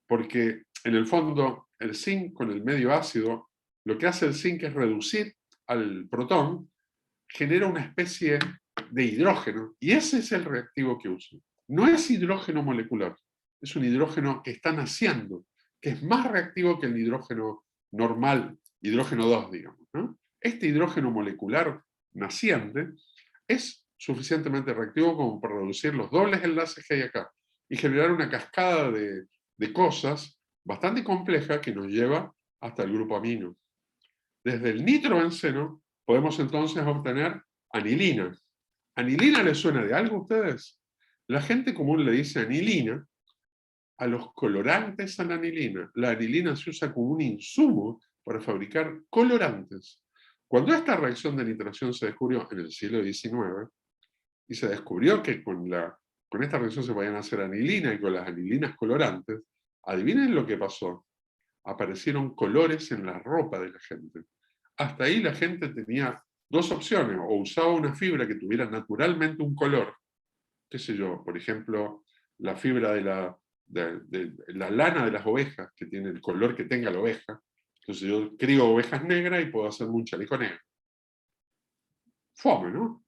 Speaker 1: porque en el fondo el zinc con el medio ácido, lo que hace el zinc es reducir al protón, genera una especie de hidrógeno, y ese es el reactivo que uso. No es hidrógeno molecular, es un hidrógeno que está naciendo, que es más reactivo que el hidrógeno normal, hidrógeno 2, digamos, ¿no? Este hidrógeno molecular naciente es suficientemente reactivo como para reducir los dobles enlaces que hay acá y generar una cascada de cosas bastante compleja que nos lleva hasta el grupo amino. Desde el nitrobenceno podemos entonces obtener anilina. ¿Anilina les suena de algo a ustedes? La gente común le dice anilina a los colorantes a la anilina. La anilina se usa como un insumo para fabricar colorantes. Cuando esta reacción de nitración se descubrió en el siglo XIX, y se descubrió que con esta reacción se podían hacer anilina y con las anilinas colorantes, adivinen lo que pasó. Aparecieron colores en la ropa de la gente. Hasta ahí la gente tenía dos opciones, o usaba una fibra que tuviera naturalmente un color, qué sé yo, por ejemplo, la fibra de la lana de las ovejas, que tiene el color que tenga la oveja. Entonces yo crío ovejas negras y puedo hacer un chaleco negro. Fome, ¿no?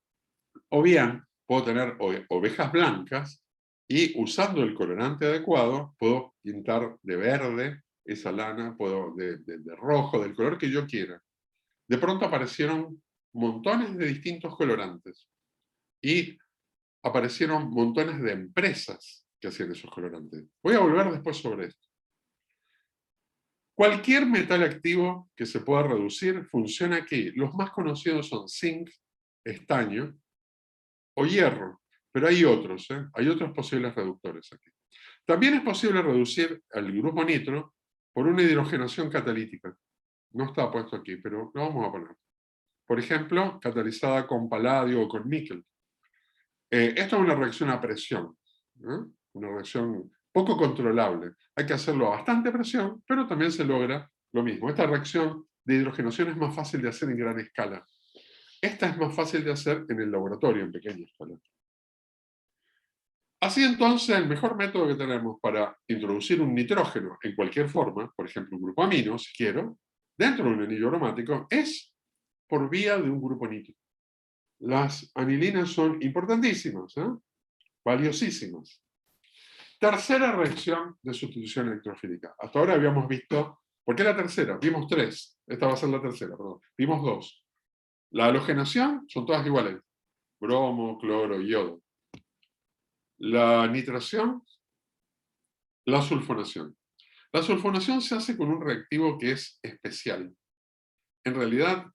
Speaker 1: O bien, puedo tener ovejas blancas y usando el colorante adecuado, puedo pintar de verde esa lana, puedo de rojo, del color que yo quiera. De pronto aparecieron montones de distintos colorantes y aparecieron montones de empresas que hacían esos colorantes. Voy a volver después sobre esto. Cualquier metal activo que se pueda reducir funciona aquí. Los más conocidos son zinc, estaño o hierro, pero hay otros, hay otros posibles reductores aquí. También es posible reducir el grupo nitro por una hidrogenación catalítica. No está puesto aquí, pero lo vamos a poner. Por ejemplo, catalizada con paladio o con níquel. Esto es una reacción a presión, una reacción poco controlable. Hay que hacerlo a bastante presión, pero también se logra lo mismo. Esta reacción de hidrogenación es más fácil de hacer en gran escala. Esta es más fácil de hacer en el laboratorio, en pequeña escala. Así entonces, el mejor método que tenemos para introducir un nitrógeno en cualquier forma, por ejemplo un grupo amino, si quiero, dentro de un anillo aromático, es por vía de un grupo nitro. Las anilinas son importantísimas, valiosísimas. Tercera reacción de sustitución electrofílica. Hasta ahora habíamos visto, ¿por qué la tercera? Vimos tres, esta va a ser la tercera, perdón. Vimos dos. La halogenación son todas iguales, bromo, cloro, yodo. La nitración, la sulfonación. La sulfonación se hace con un reactivo que es especial. En realidad,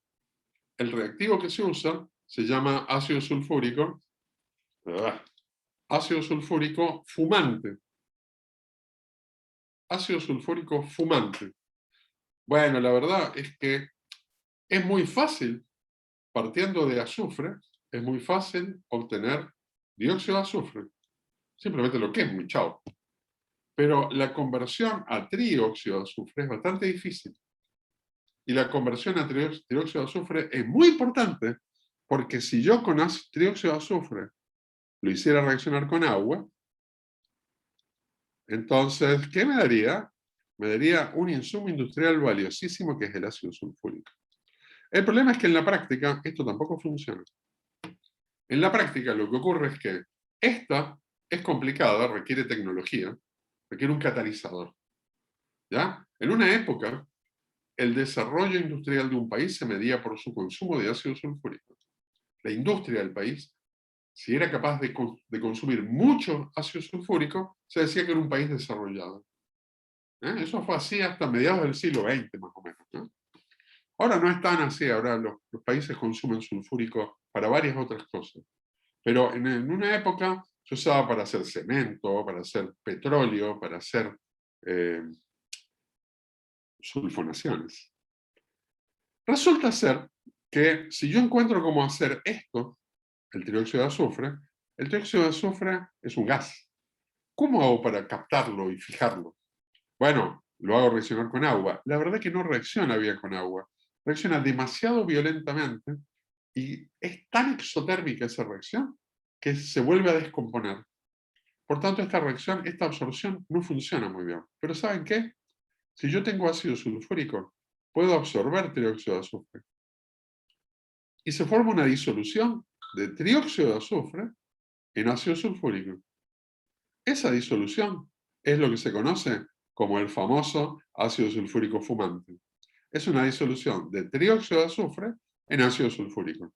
Speaker 1: el reactivo que se usa se llama ácido sulfúrico, ácido sulfúrico fumante. Ácido sulfúrico fumante. Bueno, la verdad es que es muy fácil, partiendo de azufre, es muy fácil obtener dióxido de azufre. Simplemente lo quemo y chao. Pero la conversión a trióxido de azufre es bastante difícil. Y la conversión a trióxido de azufre es muy importante porque si yo con trióxido de azufre lo hiciera reaccionar con agua, entonces, ¿qué me daría? Me daría un insumo industrial valiosísimo que es el ácido sulfúrico. El problema es que en la práctica esto tampoco funciona. En la práctica lo que ocurre es que esta es complicada, requiere tecnología, requiere un catalizador. ¿Ya? En una época, el desarrollo industrial de un país se medía por su consumo de ácido sulfúrico. La industria del país, si era capaz de consumir mucho ácido sulfúrico, se decía que era un país desarrollado. Eso fue así hasta mediados del siglo XX, más o menos. ¿No? Ahora no es tan así, ahora los países consumen sulfúrico para varias otras cosas. Pero en una época se usaba para hacer cemento, para hacer petróleo, para hacer sulfonaciones. Resulta ser que si yo encuentro cómo hacer esto, el trióxido de azufre, el trióxido de azufre es un gas. ¿Cómo hago para captarlo y fijarlo? Bueno, lo hago reaccionar con agua. La verdad es que no reacciona bien con agua. Reacciona demasiado violentamente y es tan exotérmica esa reacción que se vuelve a descomponer. Por tanto, esta reacción, esta absorción no funciona muy bien. Pero ¿saben qué? Si yo tengo ácido sulfúrico, puedo absorber trióxido de azufre. Y se forma una disolución de trióxido de azufre en ácido sulfúrico. Esa disolución es lo que se conoce como el famoso ácido sulfúrico fumante. Es una disolución de trióxido de azufre en ácido sulfúrico.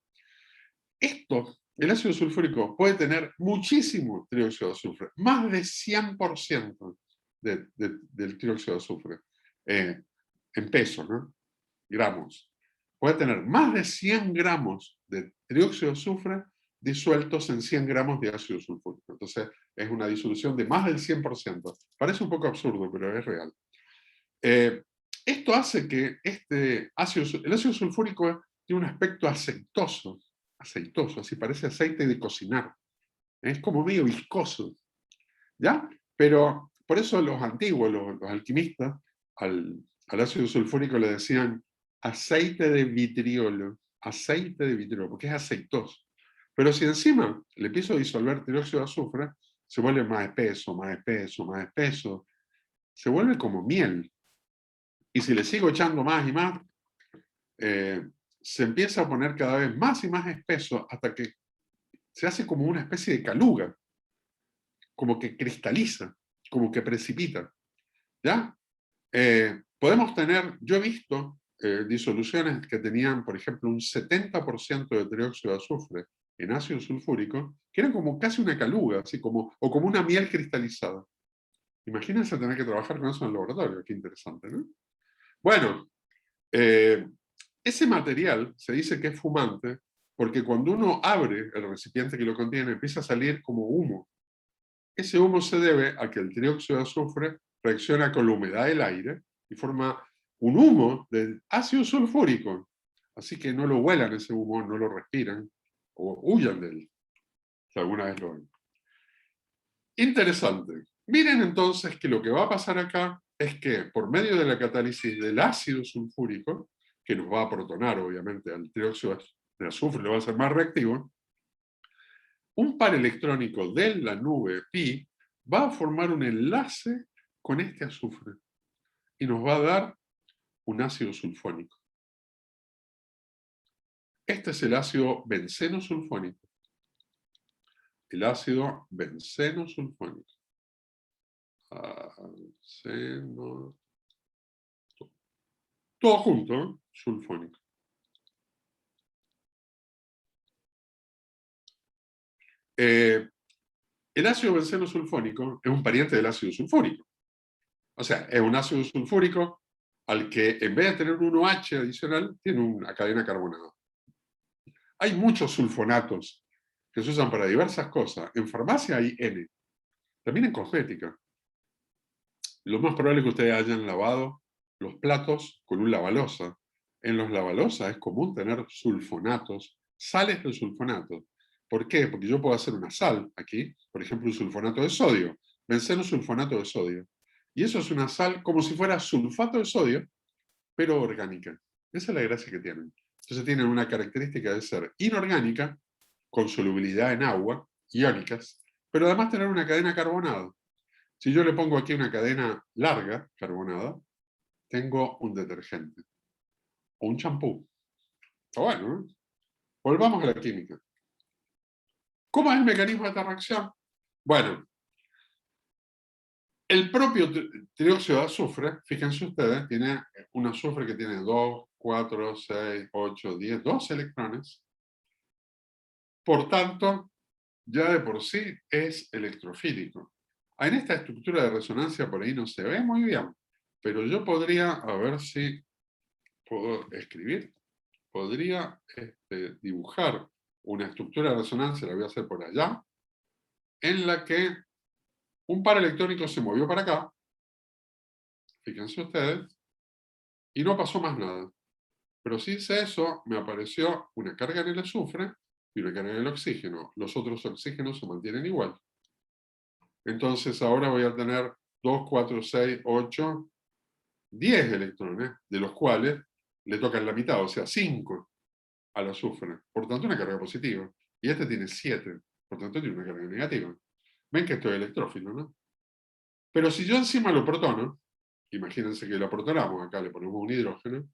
Speaker 1: El ácido sulfúrico puede tener muchísimo trióxido de azufre, más de 100% del trióxido de azufre, en peso, ¿no? Gramos. Puede tener más de 100 gramos de trióxido de azufre disueltos en 100 gramos de ácido sulfúrico. Entonces, es una disolución de más del 100%. Parece un poco absurdo, pero es real. Esto hace que el ácido sulfúrico tiene un aspecto aceitoso, así parece aceite de cocinar. Es como medio viscoso, ¿ya? Pero por eso los antiguos, los alquimistas, al ácido sulfúrico le decían aceite de vitriolo, porque es aceitoso. Pero si encima le empiezo a disolver trióxido de azufre, se vuelve más espeso, más espeso, más espeso, se vuelve como miel. Y si le sigo echando más y más, se empieza a poner cada vez más y más espeso hasta que se hace como una especie de caluga, como que cristaliza, como que precipita. ¿Ya? Podemos tener, yo he visto disoluciones que tenían, por ejemplo, un 70% de trióxido de azufre en ácido sulfúrico, que eran como casi una caluga, así como, o como una miel cristalizada. Imagínense tener que trabajar con eso en el laboratorio, qué interesante, ¿no? Bueno, ese material se dice que es fumante porque cuando uno abre el recipiente que lo contiene, empieza a salir como humo. Ese humo se debe a que el trióxido de azufre reacciona con la humedad del aire y forma un humo de ácido sulfúrico. Así que no lo huelan ese humo, no lo respiran o huyan de él, si alguna vez lo ven. Interesante. Miren entonces que lo que va a pasar acá es que por medio de la catálisis del ácido sulfúrico, que nos va a protonar obviamente al trióxido de azufre, lo va a hacer más reactivo, un par electrónico de la nube pi va a formar un enlace con este azufre y nos va a dar un ácido sulfónico. Este es el ácido benceno sulfónico. El ácido benceno sulfónico. Arseno. Todo junto, ¿eh? Sulfónico. El ácido benceno sulfónico es un pariente del ácido sulfúrico. O sea, es un ácido sulfúrico al que en vez de tener un OH adicional, tiene una cadena carbonada. Hay muchos sulfonatos que se usan para diversas cosas. En farmacia hay N, también en cosmética. Lo más probable es que ustedes hayan lavado los platos con un lavalosa. En los lavalosas es común tener sulfonatos, sales de sulfonato. ¿Por qué? Porque yo puedo hacer una sal aquí, por ejemplo, un sulfonato de sodio, benceno sulfonato de sodio. Y eso es una sal como si fuera sulfato de sodio, pero orgánica. Esa es la gracia que tienen. Entonces tienen una característica de ser inorgánica, con solubilidad en agua, iónicas, pero además tener una cadena carbonada. Si yo le pongo aquí una cadena larga, carbonada, tengo un detergente o un champú. Está bueno, ¿eh? Volvamos a la química. ¿Cómo es el mecanismo de esta reacción? Bueno, el propio trióxido de azufre, fíjense ustedes, tiene un azufre que tiene 2, 4, 6, 8, 10, 12 electrones. Por tanto, ya de por sí es electrofílico. En esta estructura de resonancia por ahí no se ve muy bien, pero yo podría, a ver si puedo escribir, podría dibujar una estructura de resonancia, la voy a hacer por allá, en la que un par electrónico se movió para acá, fíjense ustedes, y no pasó más nada. Pero si hice eso, me apareció una carga en el azufre y una carga en el oxígeno. Los otros oxígenos se mantienen igual. Entonces ahora voy a tener 2, 4, 6, 8, 10 electrones, de los cuales le tocan la mitad, o sea, 5 al azufre. Por tanto, una carga positiva. Y este tiene 7, por tanto tiene una carga negativa. Ven que esto es electrófilo, ¿no? Pero si yo encima lo protono, imagínense que lo protonamos, acá le ponemos un hidrógeno,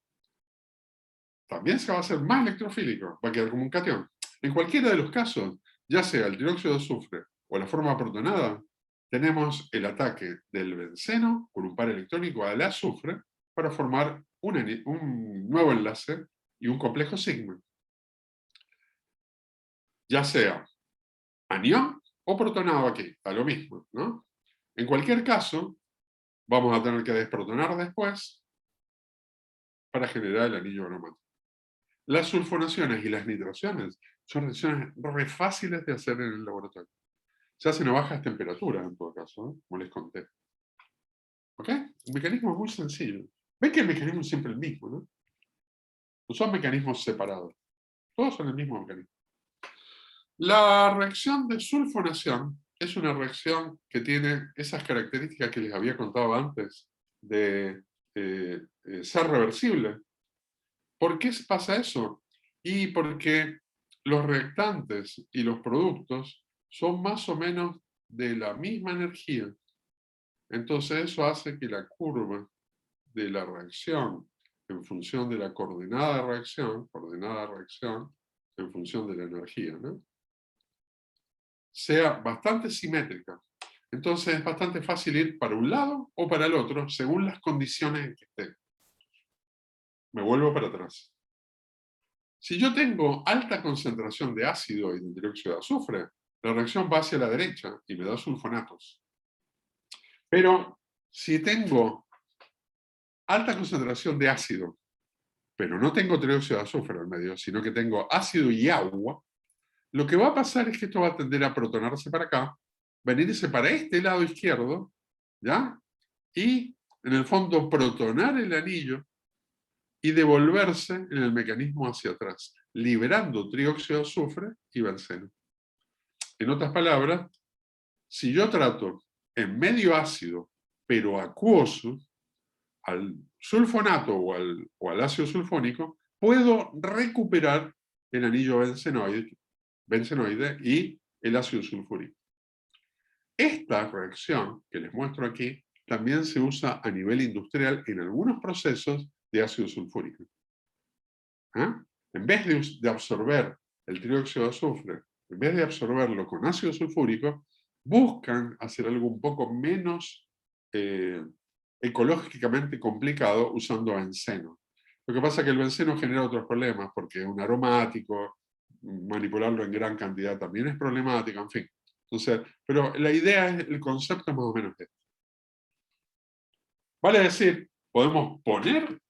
Speaker 1: también se va a hacer más electrofílico, va a quedar como un catión. En cualquiera de los casos, ya sea el dióxido de azufre o la forma protonada, tenemos el ataque del benceno con un par electrónico al azufre para formar un nuevo enlace y un complejo sigma. Ya sea anión o protonado aquí, a lo mismo, ¿no? En cualquier caso, vamos a tener que desprotonar después para generar el anillo aromático. Las sulfonaciones y las nitraciones son reacciones re fáciles de hacer en el laboratorio. Se hacen a bajas temperaturas en todo caso, ¿eh? Como les conté. ¿Ok? El mecanismo es muy sencillo. Ven que el mecanismo es siempre el mismo, ¿no? No son mecanismos separados. Todos son el mismo mecanismo. La reacción de sulfonación es una reacción que tiene esas características que les había contado antes de ser reversible. ¿Por qué pasa eso? Y porque los reactantes y los productos son más o menos de la misma energía. Entonces eso hace que la curva de la reacción en función de la coordenada reacción, en función de la energía, ¿no?, sea bastante simétrica. Entonces es bastante fácil ir para un lado o para el otro según las condiciones en que esté. Me vuelvo para atrás. Si yo tengo alta concentración de ácido y de dióxido de azufre, la reacción va hacia la derecha y me da sulfonatos. Pero si tengo alta concentración de ácido, pero no tengo dióxido de azufre en medio, sino que tengo ácido y agua, lo que va a pasar es que esto va a tender a protonarse para acá, venirse para este lado izquierdo, ¿ya? Y en el fondo protonar el anillo y devolverse en el mecanismo hacia atrás, liberando trióxido de azufre y benceno. En otras palabras, si yo trato en medio ácido, pero acuoso, al sulfonato o al ácido sulfónico, puedo recuperar el anillo bencenoide y el ácido sulfúrico. Esta reacción que les muestro aquí también se usa a nivel industrial en algunos procesos de ácido sulfúrico. ¿Ah? En vez de absorber el trióxido de azufre, en vez de absorberlo con ácido sulfúrico, buscan hacer algo un poco menos ecológicamente complicado usando benceno. Lo que pasa es que el benceno genera otros problemas, porque es un aromático, manipularlo en gran cantidad también es problemático, en fin. Entonces, pero la idea es, el concepto es más o menos este. Vale decir, podemos poner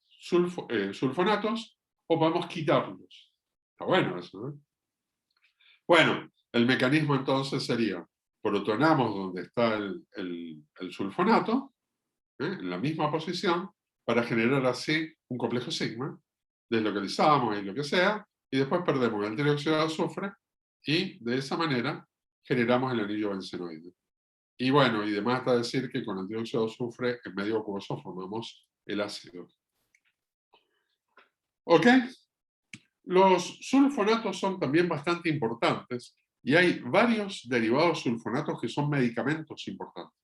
Speaker 1: sulfonatos o podemos quitarlos. Está bueno eso, ¿no? Bueno, el mecanismo entonces sería, protonamos donde está el sulfonato, en la misma posición, para generar así un complejo sigma, deslocalizamos y lo que sea, y después perdemos el dióxido de azufre, y de esa manera generamos el anillo bencenoide. Y bueno, y demás está decir que con el dióxido de azufre en medio acuoso formamos el ácido. ¿Ok? Los sulfonatos son también bastante importantes y hay varios derivados sulfonatos que son medicamentos importantes.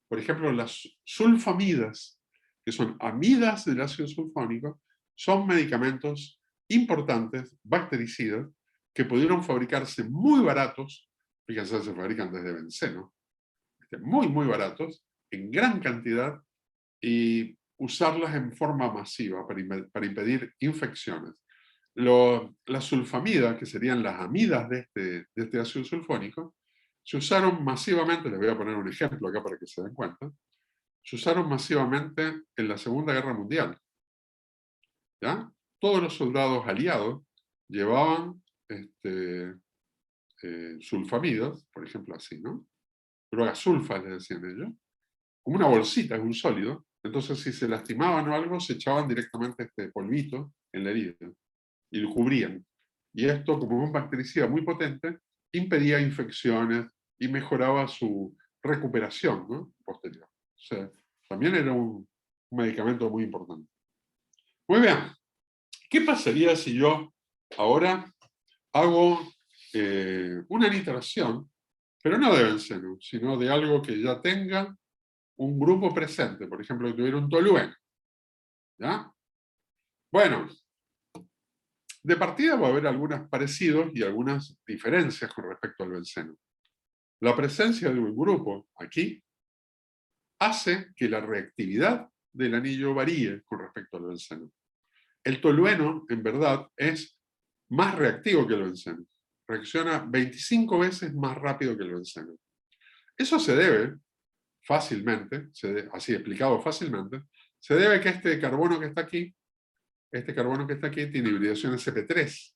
Speaker 1: Por ejemplo, las sulfamidas, que son amidas del ácido sulfónico, son medicamentos importantes, bactericidas, que pudieron fabricarse muy baratos, fíjense, se fabrican desde benceno, muy, muy baratos, en gran cantidad, y usarlas en forma masiva para impedir infecciones. Las sulfamidas, que serían las amidas de este ácido sulfónico, se usaron masivamente, les voy a poner un ejemplo acá para que se den cuenta, se usaron masivamente en la Segunda Guerra Mundial. ¿Ya? Todos los soldados aliados llevaban sulfamidas, por ejemplo así, ¿no? Drogas sulfas, les decían ellos, como una bolsita, es un sólido. Entonces, si se lastimaban o algo, se echaban directamente este polvito en la herida y lo cubrían. Y esto, como un bactericida muy potente, impedía infecciones y mejoraba su recuperación, ¿no? Posterior. O sea, también era un medicamento muy importante. Muy bien. ¿Qué pasaría si yo ahora hago una nitración, pero no de benceno, sino de algo que ya tenga un grupo presente? Por ejemplo, que tuviera un tolueno. ¿Ya? Bueno, de partida va a haber algunos parecidos y algunas diferencias con respecto al benceno. La presencia de un grupo aquí hace que la reactividad del anillo varíe con respecto al benceno. El tolueno, en verdad, es más reactivo que el benceno. Reacciona 25 veces más rápido que el benceno. Eso se debe fácilmente, así explicado fácilmente, se debe a que este carbono que está aquí tiene hibridación sp3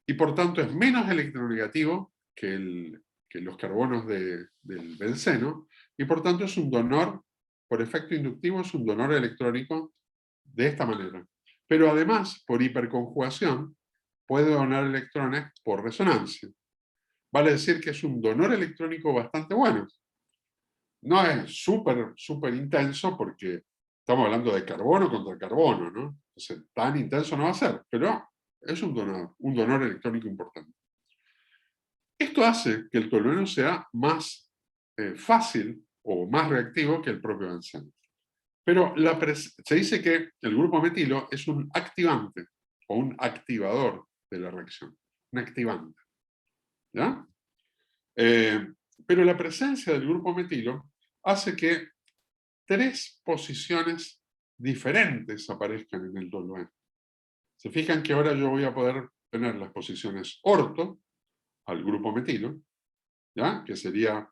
Speaker 1: y por tanto es menos electronegativo que los carbonos del benceno y por tanto es un donor, por efecto inductivo, es un donor electrónico de esta manera. Pero además, por hiperconjugación, puede donar electrones por resonancia. Vale decir que es un donor electrónico bastante bueno. No es súper intenso porque estamos hablando de carbono contra carbono, ¿no? Entonces, tan intenso no va a ser, pero es un donor electrónico importante. Esto hace que el tolueno sea más fácil o más reactivo que el propio benceno. Pero se dice que el grupo metilo es un activante o un activador de la reacción, un activante. ¿Ya? Pero la presencia del grupo metilo hace que 3 posiciones diferentes aparezcan en el tolueno. Se fijan que ahora yo voy a poder tener las posiciones orto al grupo metilo, ¿ya? Que sería,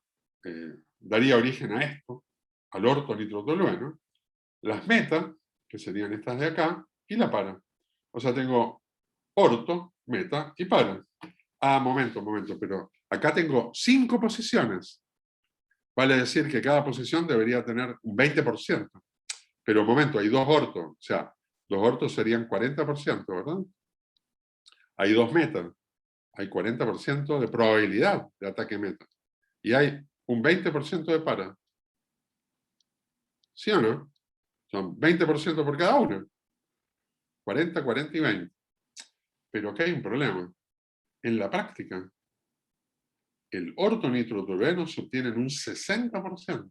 Speaker 1: daría origen a esto, al orto nitrotolueno, las meta, que serían estas de acá, y la para. O sea, tengo orto, meta y para. Ah, momento, pero acá tengo 5 posiciones. Vale decir que cada posición debería tener un 20%. Pero momento, hay 2 ortos. O sea, 2 ortos serían 40%, ¿verdad? Hay 2 metas. Hay 40% de probabilidad de ataque meta. Y hay un 20% de para. ¿Sí o no? Son 20% por cada uno. 40, 40 y 20. Pero aquí hay un problema. En la práctica, el ortonitrotolueno se obtiene en un 60%,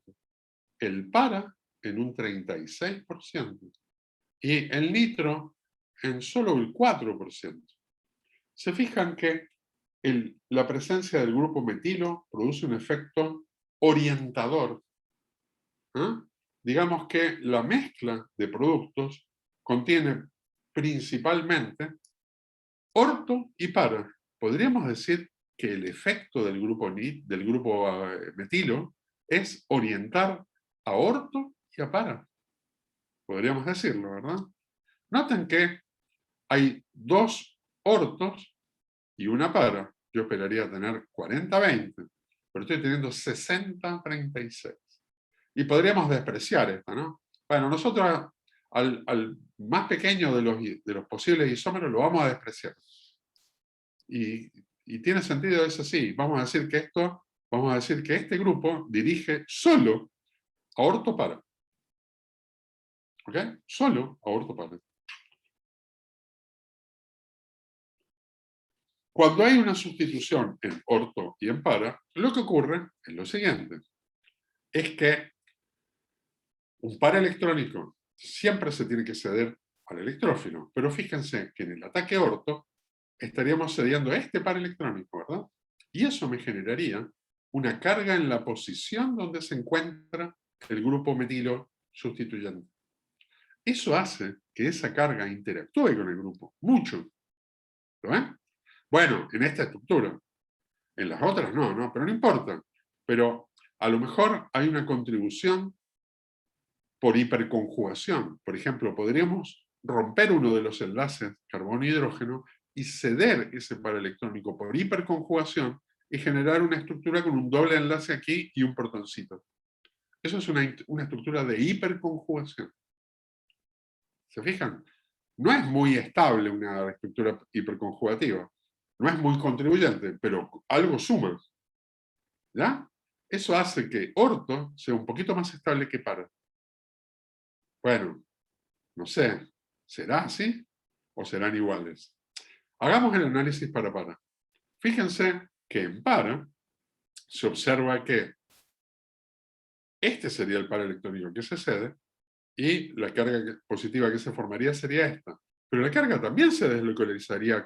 Speaker 1: el para en un 36% y el nitro en solo el 4%. Se fijan que la presencia del grupo metilo produce un efecto orientador ¿Ah? Digamos que la mezcla de productos contiene principalmente orto y para. Podríamos decir que el efecto del grupo metilo es orientar a orto y a para. Podríamos decirlo, ¿verdad? Noten que hay dos ortos y una para. Yo esperaría tener 40-20, pero estoy teniendo 60-36. Y podríamos despreciar esta, ¿no? Bueno, nosotros al más pequeño de los posibles isómeros lo vamos a despreciar. Y tiene sentido, es así. Vamos a decir que este grupo dirige solo a orto-para. ¿Ok? Solo a orto-para. Cuando hay una sustitución en orto y en para, lo que ocurre es lo siguiente. Es que un par electrónico siempre se tiene que ceder al electrófilo, pero fíjense que en el ataque orto estaríamos cediendo a este par electrónico, ¿verdad? Y eso me generaría una carga en la posición donde se encuentra el grupo metilo sustituyente. Eso hace que esa carga interactúe con el grupo, mucho. ¿Lo ven? Bueno, en esta estructura. En las otras no, pero no importa. Pero a lo mejor hay una contribución por hiperconjugación. Por ejemplo, podríamos romper uno de los enlaces carbono-hidrógeno y ceder ese par electrónico por hiperconjugación y generar una estructura con un doble enlace aquí y un protoncito. Eso es una estructura de hiperconjugación. ¿Se fijan? No es muy estable una estructura hiperconjugativa. No es muy contribuyente, pero algo suma. ¿Ya? Eso hace que orto sea un poquito más estable que para. Bueno, no sé, ¿será así o serán iguales? Hagamos el análisis para. Fíjense que en para se observa que este sería el par electrónico que se cede y la carga positiva que se formaría sería esta. Pero la carga también se deslocalizaría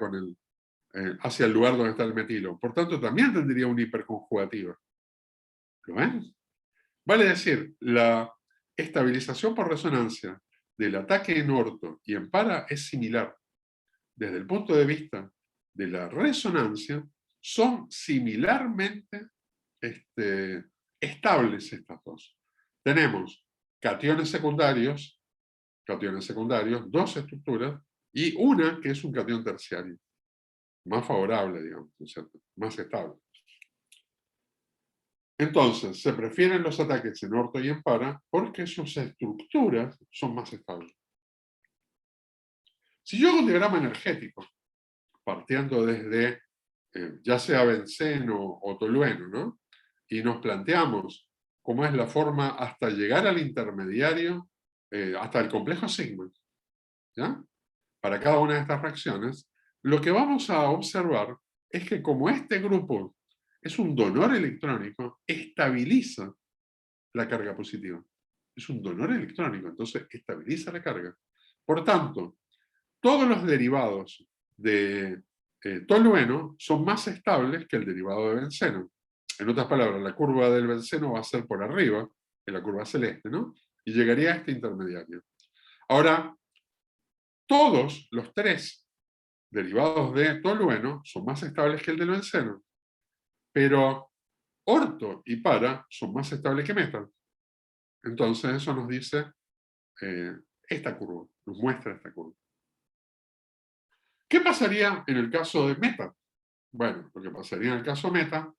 Speaker 1: hacia el lugar donde está el metilo. Por tanto, también tendría una hiperconjugativa. ¿Lo ven? Vale decir, la estabilización por resonancia del ataque en orto y en para es similar. Desde el punto de vista de la resonancia, son similarmente estables estas dos. Tenemos cationes secundarios, dos estructuras, y una que es un catión terciario, más favorable, digamos, ¿cierto? Más estable. Entonces, se prefieren los ataques en orto y en para porque sus estructuras son más estables. Si yo hago un diagrama energético, partiendo desde ya sea benceno o tolueno, ¿no? Y nos planteamos cómo es la forma hasta llegar al intermediario, hasta el complejo sigma, ¿ya? Para cada una de estas reacciones, lo que vamos a observar es que como este grupo es un donor electrónico, estabiliza la carga positiva. Es un donor electrónico, entonces estabiliza la carga. Por tanto, todos los derivados de tolueno son más estables que el derivado de benceno. En otras palabras, la curva del benceno va a ser por arriba, en la curva celeste, ¿no? Y llegaría a este intermediario. Ahora, todos los tres derivados de tolueno son más estables que el del benceno, pero orto y para son más estables que meta. Entonces eso nos dice esta curva, nos muestra esta curva. ¿Qué pasaría en el caso de meta? Bueno, lo que pasaría en el caso meta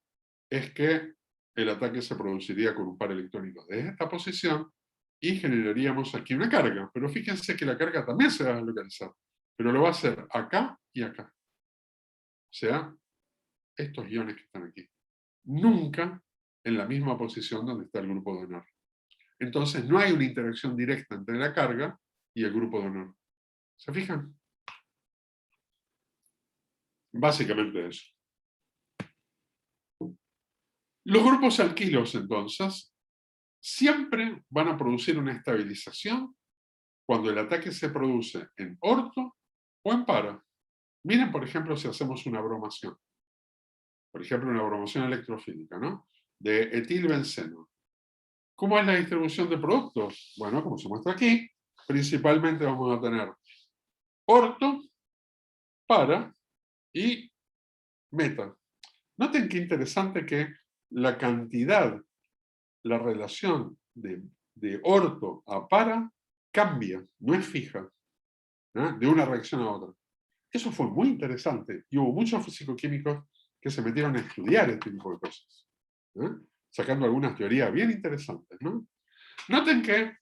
Speaker 1: es que el ataque se produciría con un par electrónico de esta posición y generaríamos aquí una carga. Pero fíjense que la carga también se va a localizar, pero lo va a hacer acá y acá. O sea, estos iones que están aquí. Nunca en la misma posición donde está el grupo donor. Entonces no hay una interacción directa entre la carga y el grupo donor. ¿Se fijan? Básicamente eso. Los grupos alquilos, entonces, siempre van a producir una estabilización cuando el ataque se produce en orto o en para. Miren, por ejemplo, si hacemos una bromación. Por ejemplo, una bromación electrofílica, ¿no? De etilbenceno. ¿Cómo es la distribución de productos? Bueno, como se muestra aquí, principalmente vamos a tener orto, para y meta. Noten qué interesante que la cantidad, la relación de orto a para cambia, no es fija, ¿eh? De una reacción a otra. Eso fue muy interesante y hubo muchos fisicoquímicos que se metieron a estudiar este tipo de cosas, ¿eh? Sacando algunas teorías bien interesantes, ¿no? Noten que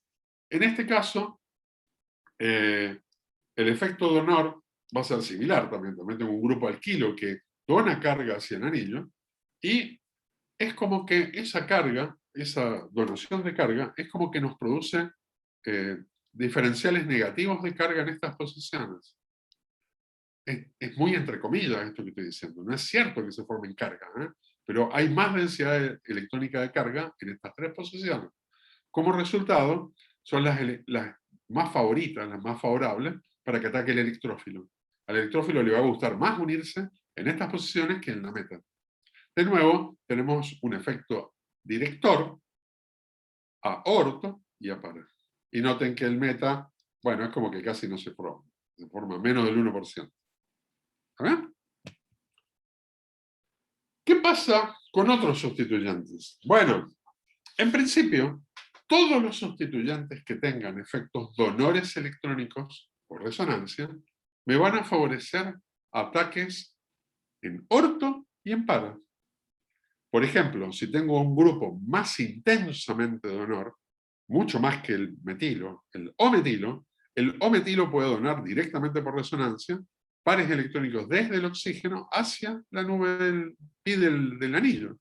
Speaker 1: en este caso el efecto donor va a ser similar también. También tengo un grupo alquilo que dona carga hacia el anillo y es como que esa carga, esa donación de carga, es como que nos produce diferenciales negativos de carga en estas posiciones. Es muy entre comillas esto que estoy diciendo. No es cierto que se formen cargas, ¿eh? Pero hay más densidad electrónica de carga en estas tres posiciones. Como resultado, son las más favoritas, las más favorables para que ataque el electrófilo. Al electrófilo le va a gustar más unirse en estas posiciones que en la meta. De nuevo, tenemos un efecto director a orto y a para. Y noten que el meta, bueno, es como que casi no se forma menos del 1%. ¿A ver? ¿Qué pasa con otros sustituyentes? Bueno, en principio, todos los sustituyentes que tengan efectos donores electrónicos por resonancia me van a favorecer ataques en orto y en para. Por ejemplo, si tengo un grupo más intensamente donor, mucho más que el metilo, el O-metilo puede donar directamente por resonancia pares electrónicos desde el oxígeno hacia la nube del pi del anillo.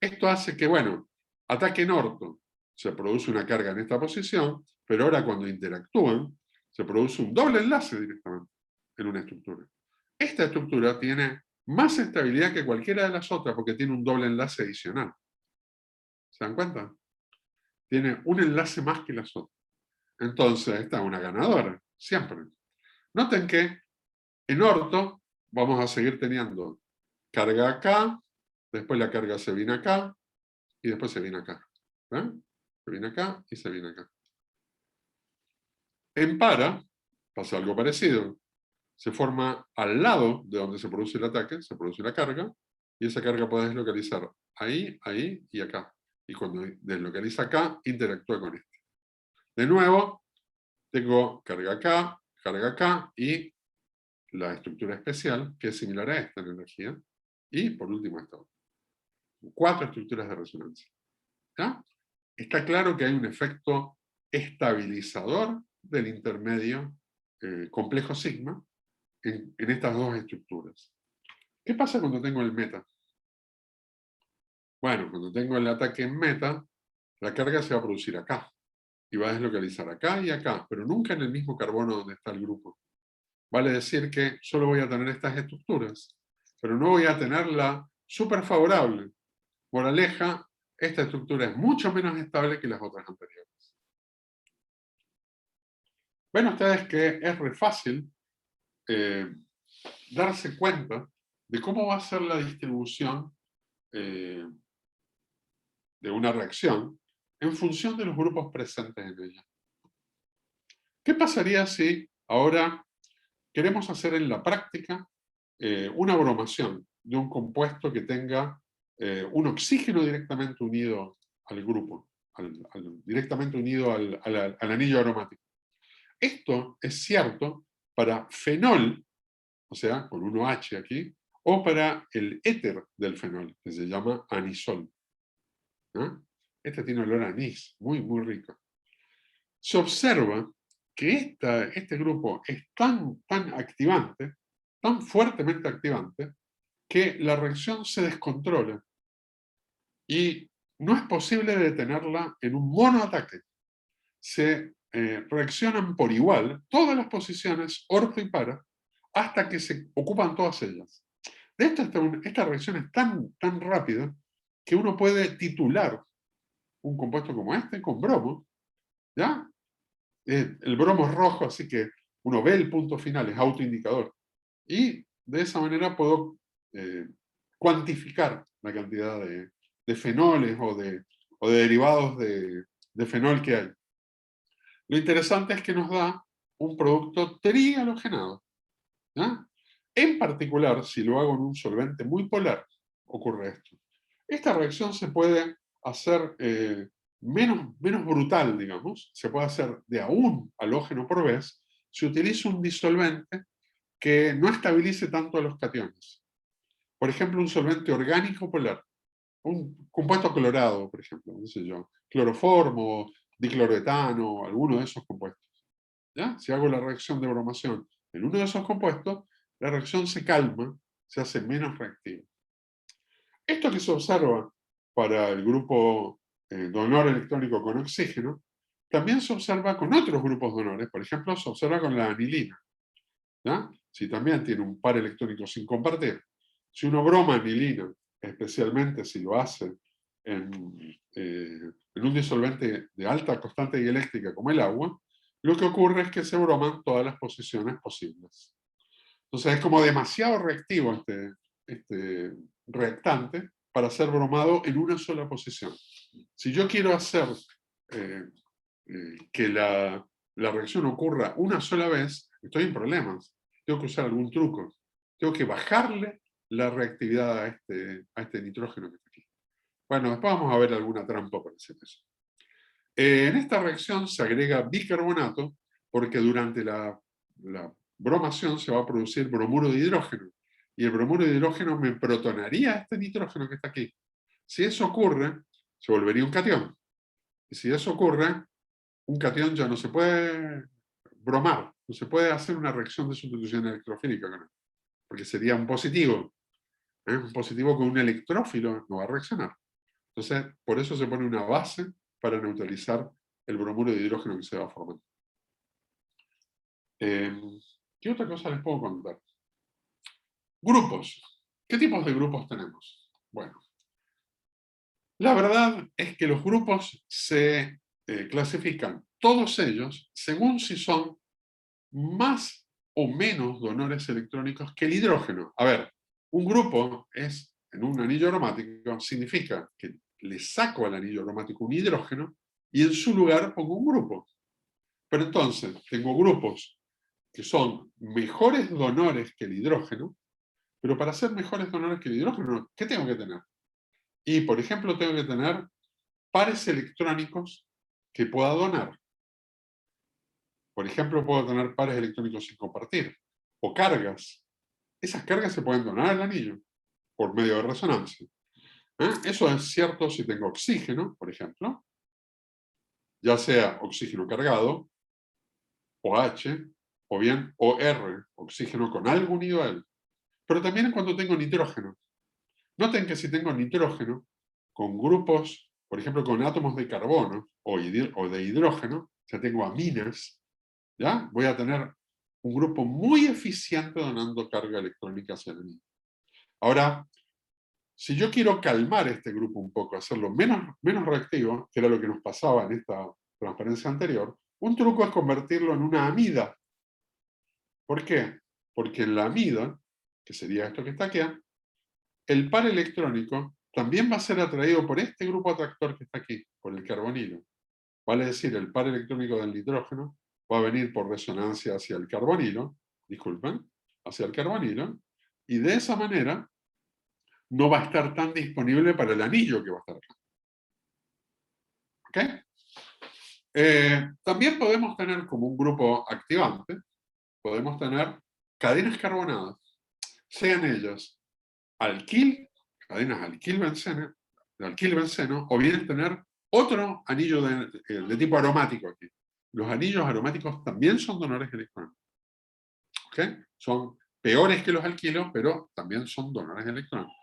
Speaker 1: Esto hace que, bueno, ataque en orto, se produce una carga en esta posición, pero ahora cuando interactúan, se produce un doble enlace directamente en una estructura. Esta estructura tiene más estabilidad que cualquiera de las otras porque tiene un doble enlace adicional. ¿Se dan cuenta? Tiene un enlace más que las otras. Entonces, esta es una ganadora, siempre. Noten que en orto vamos a seguir teniendo carga acá, después la carga se viene acá, y después se viene acá. ¿Eh? Se viene acá y se viene acá. En para pasa algo parecido. Se forma al lado de donde se produce el ataque, se produce la carga, y esa carga puede deslocalizar ahí, ahí y acá. Y cuando deslocaliza acá, interactúa con este. De nuevo, tengo carga acá y la estructura especial, que es similar a esta en energía. Y por último esta otra. 4 estructuras de resonancia. ¿Ya? Está claro que hay un efecto estabilizador del intermedio complejo sigma en estas dos estructuras. ¿Qué pasa cuando tengo el meta? Bueno, cuando tengo el ataque en meta, la carga se va a producir acá y va a deslocalizar acá y acá, pero nunca en el mismo carbono donde está el grupo. Vale decir que solo voy a tener estas estructuras, pero no voy a tenerla súper favorable. Moraleja, esta estructura es mucho menos estable que las otras anteriores. Ven ustedes que es re fácil darse cuenta de cómo va a ser la distribución de una reacción en función de los grupos presentes en ella. ¿Qué pasaría si ahora queremos hacer en la práctica una bromación de un compuesto que tenga un oxígeno directamente unido al grupo, directamente unido al anillo aromático? Esto es cierto para fenol, o sea, con 1H aquí, o para el éter del fenol, que se llama anisol. ¿No? Este tiene olor a anís, muy, muy rico. Se observa que este grupo es tan activante, tan fuertemente activante, que la reacción se descontrola y no es posible detenerla en un monoataque. Se reaccionan por igual todas las posiciones orto y para hasta que se ocupan todas ellas. De esta reacción es tan rápida que uno puede titular un compuesto como este con bromo, ¿ya? El bromo es rojo, así que uno ve el punto final, es autoindicador. Y de esa manera puedo cuantificar la cantidad de fenoles o de derivados de fenol que hay. Lo interesante es que nos da un producto trihalogenado, ¿ya? En particular, si lo hago en un solvente muy polar, ocurre esto. Esta reacción se puede hacer menos brutal, digamos, se puede hacer de a un halógeno por vez si utilizo un disolvente que no estabilice tanto a los cationes. Por ejemplo, un solvente orgánico polar, un compuesto colorado, por ejemplo, no sé yo, cloroformo, dicloroetano, alguno de esos compuestos. ¿Ya? Si hago la reacción de bromación en uno de esos compuestos, la reacción se calma, se hace menos reactiva. Esto que se observa para el grupo donor electrónico con oxígeno, también se observa con otros grupos donores, por ejemplo, se observa con la anilina. ¿Ya? Si también tiene un par electrónico sin compartir. Si uno broma anilina, especialmente si lo hace en un disolvente de alta constante dieléctrica como el agua, lo que ocurre es que se broman todas las posiciones posibles. Entonces es como demasiado reactivo este reactante para ser bromado en una sola posición. Si yo quiero hacer que la reacción ocurra una sola vez, estoy en problemas. Tengo que usar algún truco. Tengo que bajarle la reactividad a este nitrógeno que está aquí. Bueno, después vamos a ver alguna trampa para hacer eso. En esta reacción se agrega bicarbonato porque durante la bromación se va a producir bromuro de hidrógeno. Y el bromuro de hidrógeno me protonaría este nitrógeno que está aquí. Si eso ocurre, se volvería un catión. Y si eso ocurre, un catión ya no se puede bromar, no se puede hacer una reacción de sustitución electrofílica con él, porque sería un positivo. Un positivo con un electrófilo no va a reaccionar. Entonces, por eso se pone una base para neutralizar el bromuro de hidrógeno que se va formando. ¿Qué otra cosa les puedo contar? Grupos. ¿Qué tipos de grupos tenemos? Bueno, la verdad es que los grupos se clasifican, todos ellos, según si son más o menos donores electrónicos que el hidrógeno. A ver, un grupo es, en un anillo aromático, significa que le saco al anillo aromático un hidrógeno y en su lugar pongo un grupo. Pero entonces, tengo grupos que son mejores donores que el hidrógeno, pero para ser mejores donores que el hidrógeno, ¿qué tengo que tener? Y, por ejemplo, tengo que tener pares electrónicos que pueda donar. Por ejemplo, puedo tener pares electrónicos sin compartir, o cargas. Esas cargas se pueden donar al anillo por medio de resonancia. Eso es cierto si tengo oxígeno, por ejemplo, ya sea oxígeno cargado, OH, o bien OR, oxígeno con algo unido a él. Pero también cuando tengo nitrógeno. Noten que si tengo nitrógeno con grupos, por ejemplo, con átomos de carbono o de hidrógeno, ya tengo aminas, ¿ya? Voy a tener un grupo muy eficiente donando carga electrónica hacia el anillo. Ahora, si yo quiero calmar este grupo un poco, hacerlo menos reactivo, que era lo que nos pasaba en esta transparencia anterior, un truco es convertirlo en una amida. ¿Por qué? Porque en la amida, que sería esto que está aquí, el par electrónico también va a ser atraído por este grupo atractor que está aquí, por el carbonilo. Vale decir, el par electrónico del nitrógeno va a venir por resonancia hacia el carbonilo, disculpen, hacia el carbonilo, y de esa manera no va a estar tan disponible para el anillo que va a estar acá. ¿Ok? También podemos tener como un grupo activante, podemos tener cadenas carbonadas, sean ellas alquil, cadenas alquil-benceno, o bien tener otro anillo de tipo aromático aquí. Los anillos aromáticos también son donores electrónicos. ¿Ok? Son peores que los alquilos, pero también son donores electrónicos.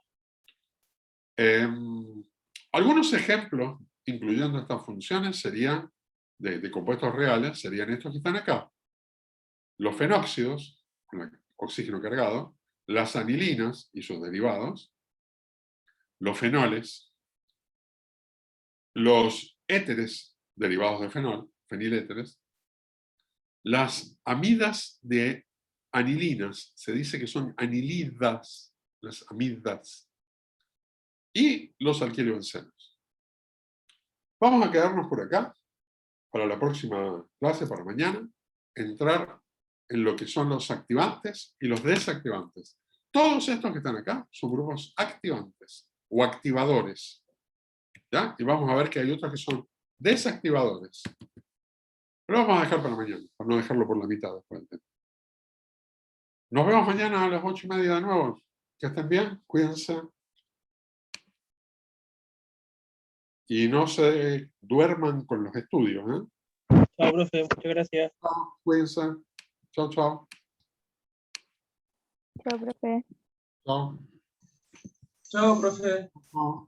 Speaker 1: Algunos ejemplos, incluyendo estas funciones, serían de compuestos reales, serían estos que están acá. Los fenóxidos, con oxígeno cargado, las anilinas y sus derivados, los fenoles, los éteres derivados de fenol, feniléteres, las amidas de anilinas, se dice que son anilidas, las amidas, y los alquilobencenos. Vamos a quedarnos por acá para la próxima clase, para mañana, entrar en lo que son los activantes y los desactivantes. Todos estos que están acá son grupos activantes o activadores. ¿Ya? Y vamos a ver que hay otros que son desactivadores. Pero vamos a dejar para mañana, para no dejarlo por la mitad después del tema. Nos vemos mañana a las 8:30 de nuevo. Que estén bien, cuídense. Y no se duerman con los estudios.
Speaker 2: Chao, profe, muchas gracias.
Speaker 1: Chao, cuídense. Chao, chao.
Speaker 3: Chao, profe.
Speaker 1: Chao.
Speaker 2: Chao, profe.
Speaker 1: Chao.